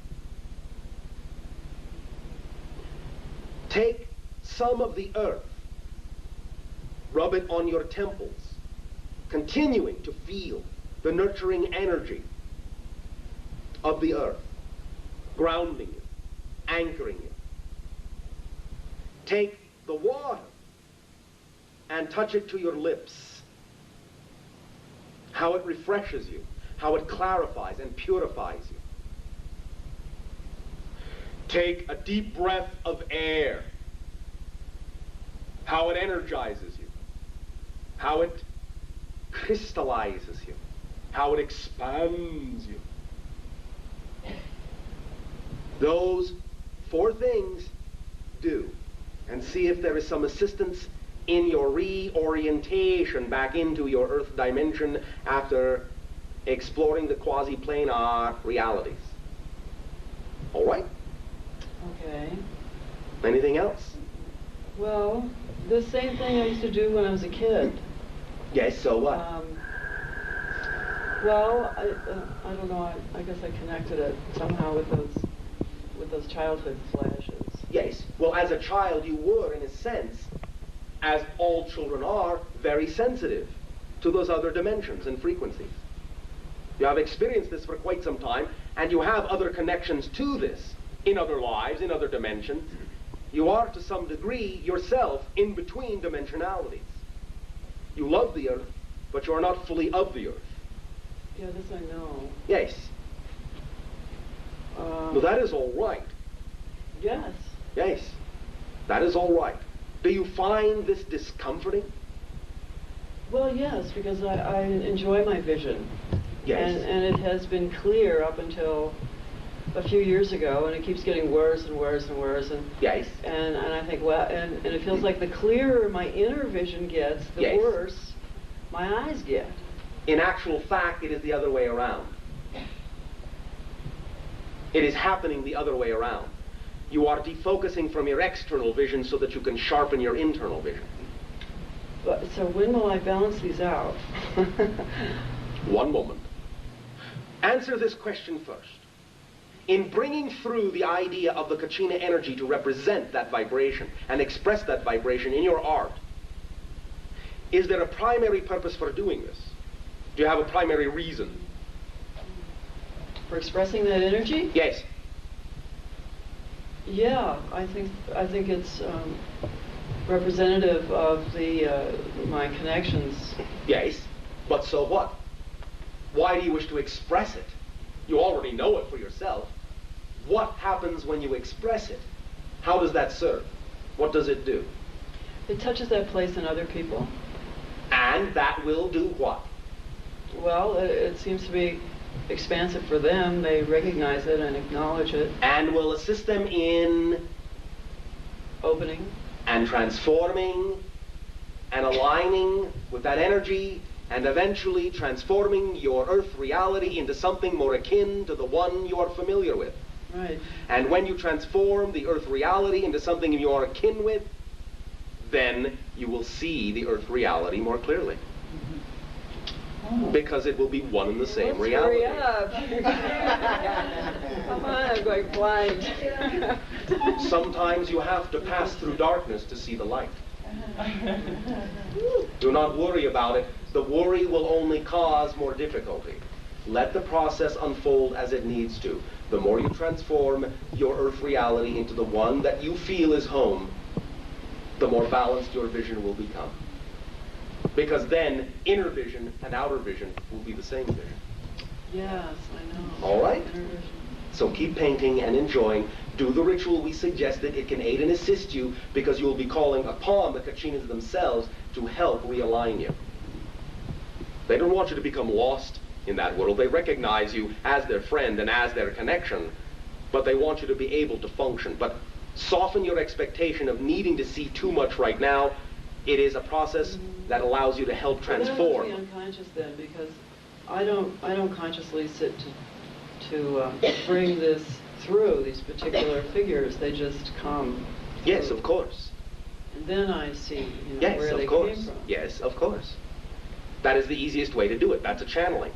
Take some of the earth, rub it on your temples, continuing to feel the nurturing energy of the earth, grounding you, anchoring you. Take the water and touch it to your lips. How it refreshes you, how it clarifies and purifies you. Take a deep breath of air, how it energizes you, how it crystallizes you, how it expands you. Those 4 things do, and see if there is some assistance in your reorientation back into your earth dimension after exploring the quasi-planar realities. All right? Okay. Anything else? Well, the same thing I used to do when I was a kid. Yes, so what? Well, I don't know. I guess I connected it somehow with those childhood flashes. Yes. Well, as a child, you were, in a sense, as all children are, very sensitive to those other dimensions and frequencies. You have experienced this for quite some time, and you have other connections to this in other lives, in other dimensions. You are, to some degree, yourself in between dimensionalities. You love the earth, but you are not fully of the earth. Yeah, this I know. Yes. Well, that is all right. Yes. Yes. That is all right. Do you find this discomforting? Well, yes, because I enjoy my vision. Yes. And it has been clear up until a few years ago, and it keeps getting worse and worse and worse. And yes. And I think, well, and it feels like the clearer my inner vision gets, the yes. worse my eyes get. In actual fact, it is the other way around. It is happening the other way around. You are defocusing from your external vision so that you can sharpen your internal vision. But, so when will I balance these out? One moment. Answer this question first. In bringing through the idea of the Kachina energy to represent that vibration and express that vibration in your art, is there a primary purpose for doing this? Do you have a primary reason? For expressing that energy? Yes. Yeah, I think it's representative of my connections. Yes, but so what? Why do you wish to express it? You already know it for yourself. What happens when you express it? How does that serve? What does it do? It touches that place in other people. And that will do what? Well, it seems to be expansive for them. They recognize it and acknowledge it. And will assist them in opening and transforming and aligning with that energy and eventually transforming your earth reality into something more akin to the one you are familiar with. Right. And when you transform the earth reality into something you are akin with, then you will see the earth reality more clearly. Because it will be one and the same reality. Hurry up. Come on, I'm going blind. Sometimes you have to pass through darkness to see the light. Do not worry about it. The worry will only cause more difficulty. Let the process unfold as it needs to. The more you transform your earth reality into the one that you feel is home, the more balanced your vision will become. Because then inner vision and outer vision will be the same vision. Yes, I know. All right? So keep painting and enjoying. Do the ritual we suggested. It can aid and assist you because you will be calling upon the Kachinas themselves to help realign you. They don't want you to become lost in that world. They recognize you as their friend and as their connection, but they want you to be able to function. But soften your expectation of needing to see too much right now. It is a process that allows you to help transform. That must be unconscious then, because I don't consciously sit to bring this through these particular figures. They just come. Yes, of course. And then I see, yes, where they of course. came from. Yes, of course. That is the easiest way to do it. That's a channeling.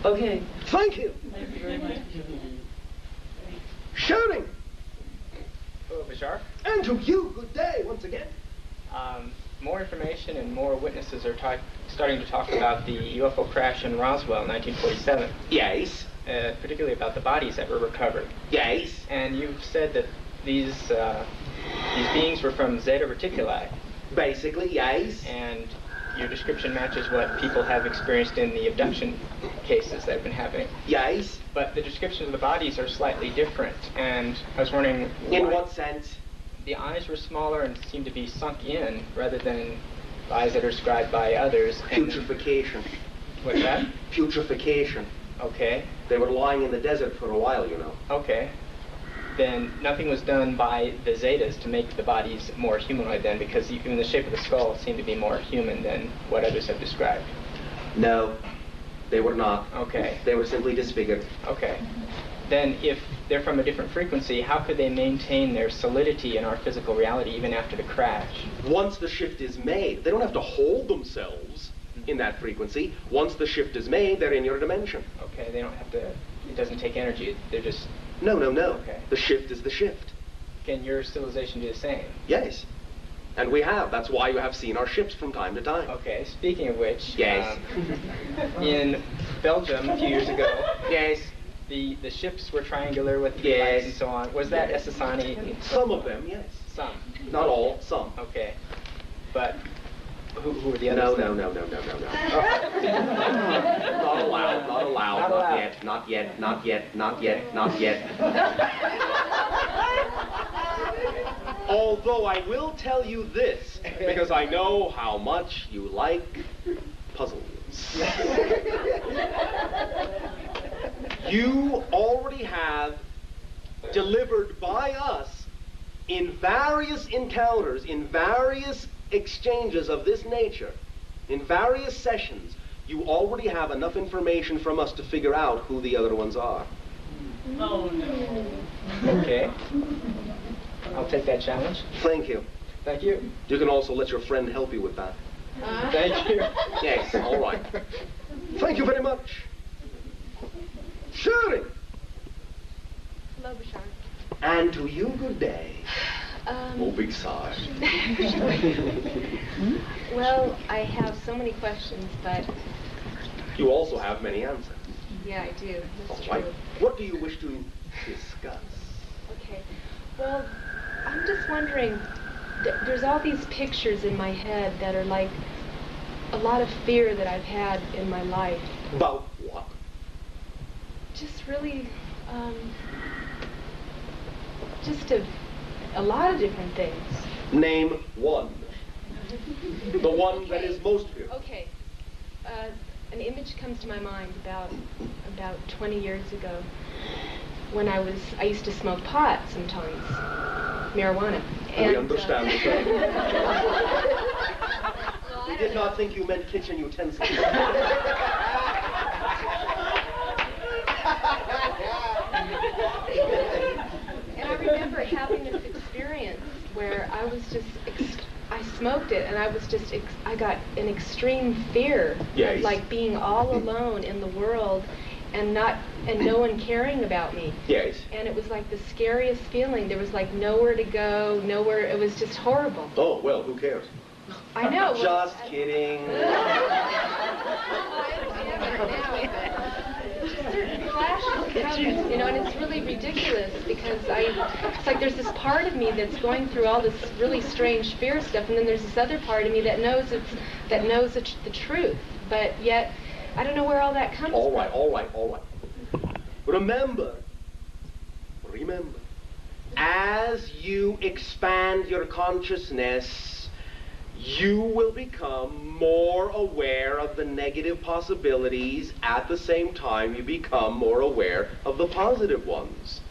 Okay. Thank you. Thank you very much. Shouting. Bashar? And to you, good day once again. More information and more witnesses are starting to talk about the UFO crash in Roswell in 1947. Yes. Particularly about the bodies that were recovered. Yes. And you've said that these beings were from Zeta Reticuli. Basically, yes. And your description matches what people have experienced in the abduction cases that have been happening. Yes. But the descriptions of the bodies are slightly different, and I was wondering... In what sense? The eyes were smaller and seemed to be sunk in, rather than the eyes that are described by others. Putrefaction. What's that? Putrefaction. Okay. They were lying in the desert for a while, you know. Okay. Then nothing was done by the Zetas to make the bodies more humanoid then, because even the shape of the skull seemed to be more human than what others have described. No, they were not. Okay. They were simply disfigured. Okay. Then if they're from a different frequency, how could they maintain their solidity in our physical reality even after the crash? Once the shift is made, they don't have to hold themselves in that frequency. Once the shift is made, they're in your dimension. Okay, they don't have to, it doesn't take energy, they're just... No, no, no. Okay. The shift is the shift. Can your civilization do the same? Yes. And we have. That's why you have seen our ships from time to time. Okay, speaking of which... Yes. In Belgium a few years ago... Yes. The ships were triangular with the lights and so on. Was that Essassani? Some of them, yes. Some. Not all, some. Okay. But who were the others? No. Not allowed, not allowed, not yet. Although I will tell you this, because I know how much you like puzzles. You already have delivered by us in various encounters, in various exchanges of this nature, in various sessions, you already have enough information from us to figure out who the other ones are. Oh, no. Okay. I'll take that challenge. Thank you. Thank you. You can also let your friend help you with that. Thank you. Yes, all right. Thank you very much. Sharing. Hello, Bashar. And to you, good day. Oh, big sigh. Well, I have so many questions, but You also have many answers. yeah, I do. That's All true. right. What do you wish to discuss? Okay. Well, I'm just wondering, there's all these pictures in my head that are like a lot of fear that I've had in my life. About what? Just really, just a lot of different things. Name one. The one that is most feared. Okay. An image comes to my mind about 20 years ago when I used to smoke pot sometimes, marijuana. We understand. We did not think you meant kitchen utensils. And I remember having this experience where I was just, I smoked it, and I was just, I got an extreme fear Yes. of like being all alone in the world, and no one caring about me. Yes. And it was like the scariest feeling. There was like nowhere to go, nowhere. It was just horrible. Oh, well, who cares? I know. Just kidding. Certain flashes come, you know, and it's really ridiculous because it's like there's this part of me that's going through all this really strange fear stuff, and then there's this other part of me that knows the truth, but yet I don't know where all that comes from. All right. Remember, as you expand your consciousness, you will become more aware of the negative possibilities at the same time you become more aware of the positive ones.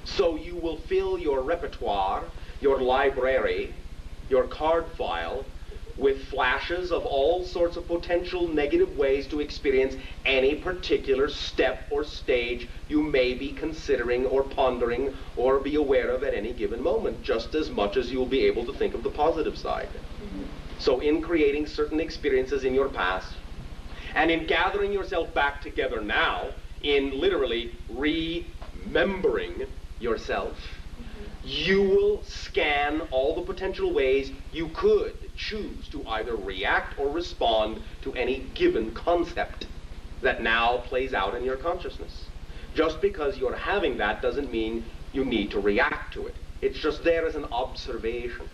So you will fill your repertoire, your library, your card file with flashes of all sorts of potential negative ways to experience any particular step or stage you may be considering or pondering or be aware of at any given moment, just as much as you'll be able to think of the positive side. So in creating certain experiences in your past, and in gathering yourself back together now, in literally remembering yourself, you will scan all the potential ways you could choose to either react or respond to any given concept that now plays out in your consciousness. Just because you're having that doesn't mean you need to react to it. It's just there as an observation.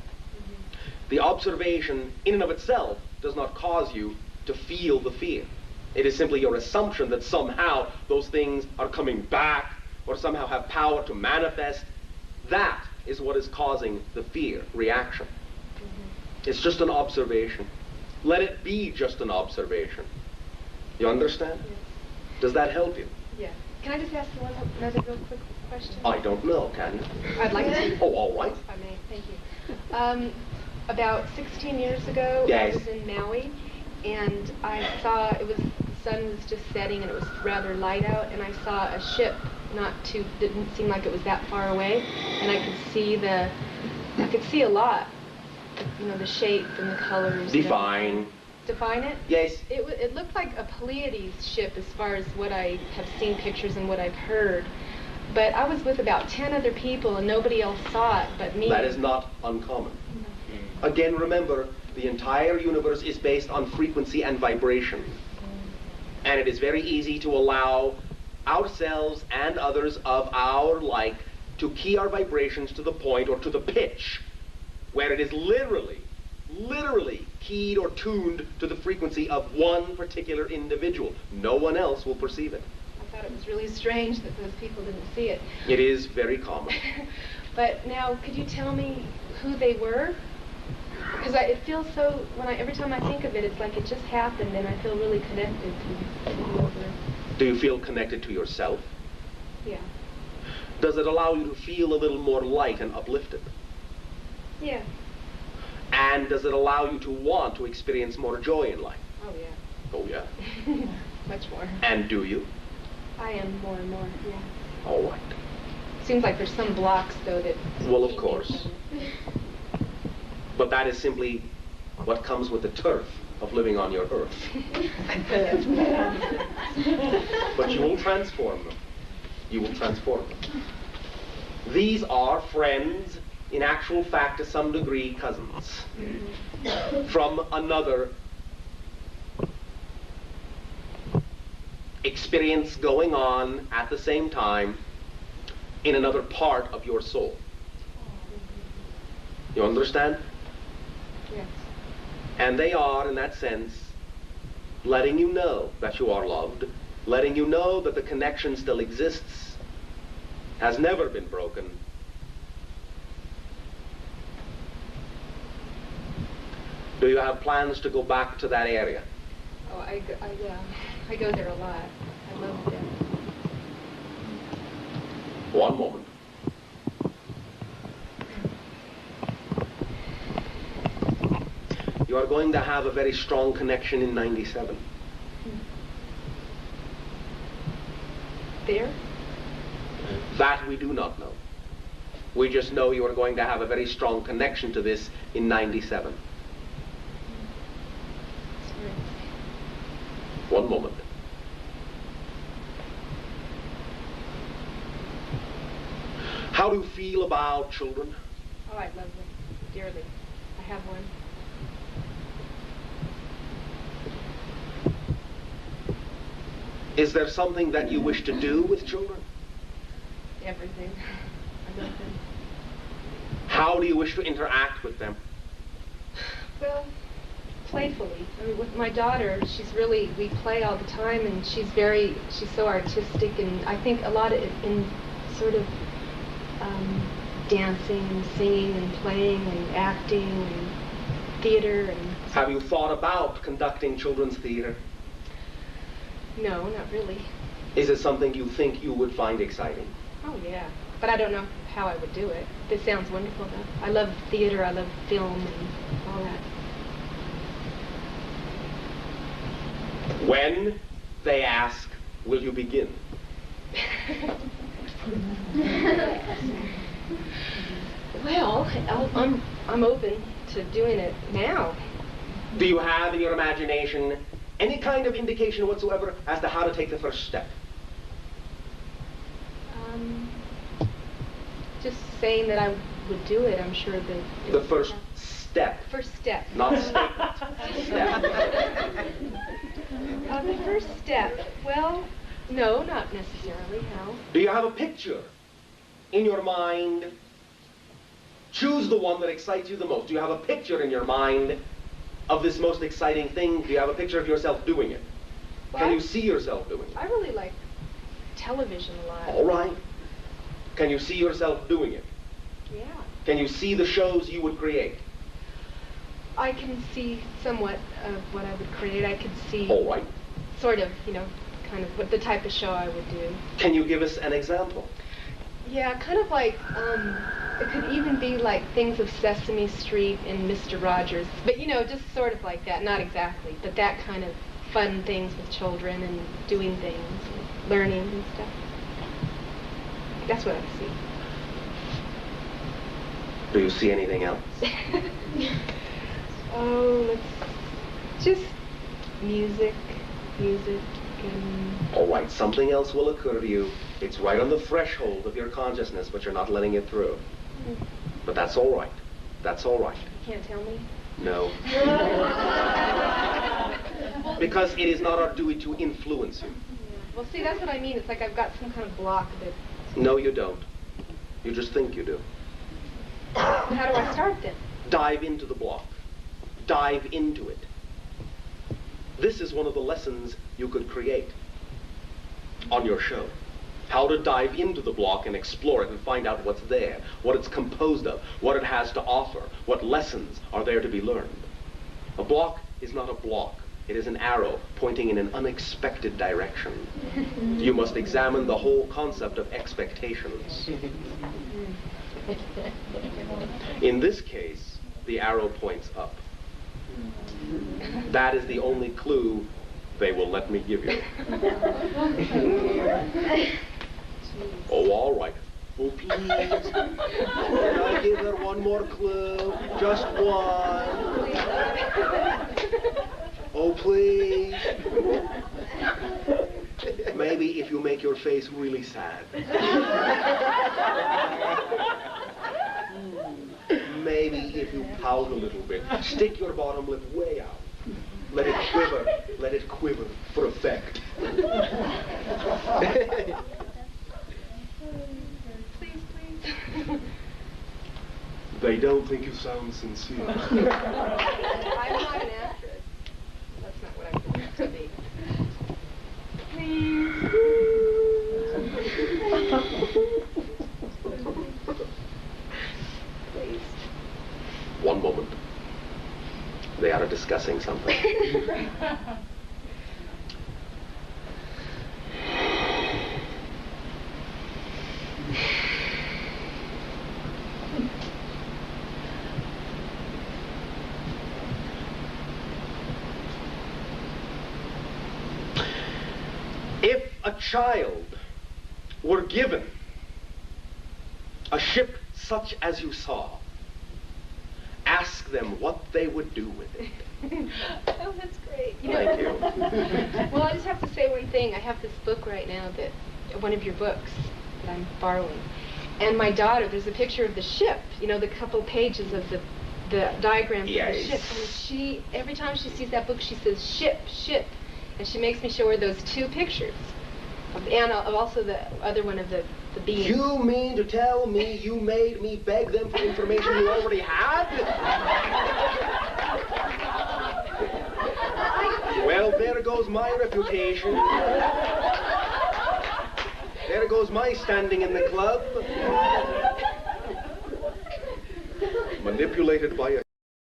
The observation in and of itself does not cause you to feel the fear. It is simply your assumption that somehow those things are coming back or somehow have power to manifest. That is what is causing the fear reaction. It's just an observation. Let it be just an observation. You understand? Yes. Does that help you? Yeah. Can I just ask you another real quick question? I don't know, can you? I'd like to. Oh, all right. If I may, thank you. About 16 years ago, Yes. I was in Maui, and I saw the sun was just setting, and it was rather light out, and I saw a ship didn't seem like it was that far away, and I could see a lot, the shape and the colors. Define. Define it? Yes. It looked like a Pleiades ship as far as what I have seen pictures and what I've heard. But I was with about 10 other people and nobody else saw it but me. That is not uncommon. Again, remember, the entire universe is based on frequency and vibration. And it is very easy to allow ourselves and others of our like to key our vibrations to the point or to the pitch where it is literally keyed or tuned to the frequency of one particular individual. No one else will perceive it. I thought it was really strange that those people didn't see it. It is very common. But now, could you tell me who they were? Because it feels so, every time I think of it, it's like it just happened and I feel really connected to whoever. Do you feel connected to yourself? Yeah. Does it allow you to feel a little more light and uplifted? Yeah. And does it allow you to want to experience more joy in life? Oh, yeah. Oh, yeah. Much more. And do you? I am more and more, yeah. All right. Seems like there's some blocks, though, that... Well, of course. But that is simply what comes with the turf of living on your earth. But you will transform them. You will transform them. These are friends, in actual fact, to some degree, cousins from another experience going on at the same time in another part of your soul. You understand? Yes. And they are, in that sense, letting you know that you are loved, letting you know that the connection still exists, has never been broken. Do you have plans to go back to that area? Oh, I go there a lot. I love it. One moment. You are going to have a very strong connection in 97. There? That we do not know. We just know you are going to have a very strong connection to this in 97. One moment. How do you feel about children? Oh, I love them dearly. I have one. Is there something that you wish to do with children? Everything. I love them. How do you wish to interact with them? Well, playfully. I mean, with my daughter, we play all the time, and she's so artistic, and I think a lot of it in sort of dancing and singing and playing and acting and theater. And have you thought about conducting children's theater? No, not really. Is it something you think you would find exciting? Oh, yeah. But I don't know how I would do it. It sounds wonderful, though. I love theater, I love film and all that. When they ask, will you begin? Well, I'm open to doing it now. Do you have in your imagination any kind of indication whatsoever as to how to take the first step? Just saying that I would do it, I'm sure that... The first step. First step. Not statement. Step. The first step. Well, no, not necessarily, no. Do you have a picture in your mind? Choose the one that excites you the most. Do you have a picture in your mind of this most exciting thing? Do you have a picture of yourself doing it? Can you see yourself doing it? I really like television a lot. All right. Can you see yourself doing it? Yeah. Can you see the shows you would create? I can see somewhat of what I would create. I could see All right. sort of, kind of what the type of show I would do. Can you give us an example? Yeah, kind of like, it could even be like things of Sesame Street and Mr. Rogers. But, just sort of like that. Not exactly, but that kind of fun things with children and doing things and learning and stuff. That's what I see. Do you see anything else? Oh, just music, and... All right, something else will occur to you. It's right on the threshold of your consciousness, but you're not letting it through. But that's all right. That's all right. You can't tell me? No. Because it is not our duty to influence you. Well, see, that's what I mean. It's like I've got some kind of block that... No, you don't. You just think you do. How do I start then? Dive into the block. Dive into it. This is one of the lessons you could create on your show. How to dive into the block and explore it and find out what's there, what it's composed of, what it has to offer, what lessons are there to be learned. A block is not a block. It is an arrow pointing in an unexpected direction. You must examine the whole concept of expectations. In this case, the arrow points up. That is the only clue they will let me give you. Oh, all right. Oh, please. Can I give her one more clue? Just one. Oh, please. Maybe if you make your face really sad. Maybe if you pout a little bit. Stick your bottom lip way out. Let it quiver. Let it quiver for effect. Please. They don't think you sound sincere. I'm not an actress. That's not what I'm supposed to be. Please. Please. One moment. They are discussing something. If a child were given a ship such as you saw, ask them what they would do with it. Oh, that's great. Thank you. Well, I just have to say one thing. I have this book right now, one of your books that I'm borrowing. And my daughter, there's a picture of the ship, the couple pages of the diagram Yes. of the ship. And every time she sees that book, she says, ship. And she makes me show her those two pictures. And also the other one of the being. You mean to tell me you made me beg them for information you already had? Well, there goes my reputation. There goes my standing in the club. Manipulated by a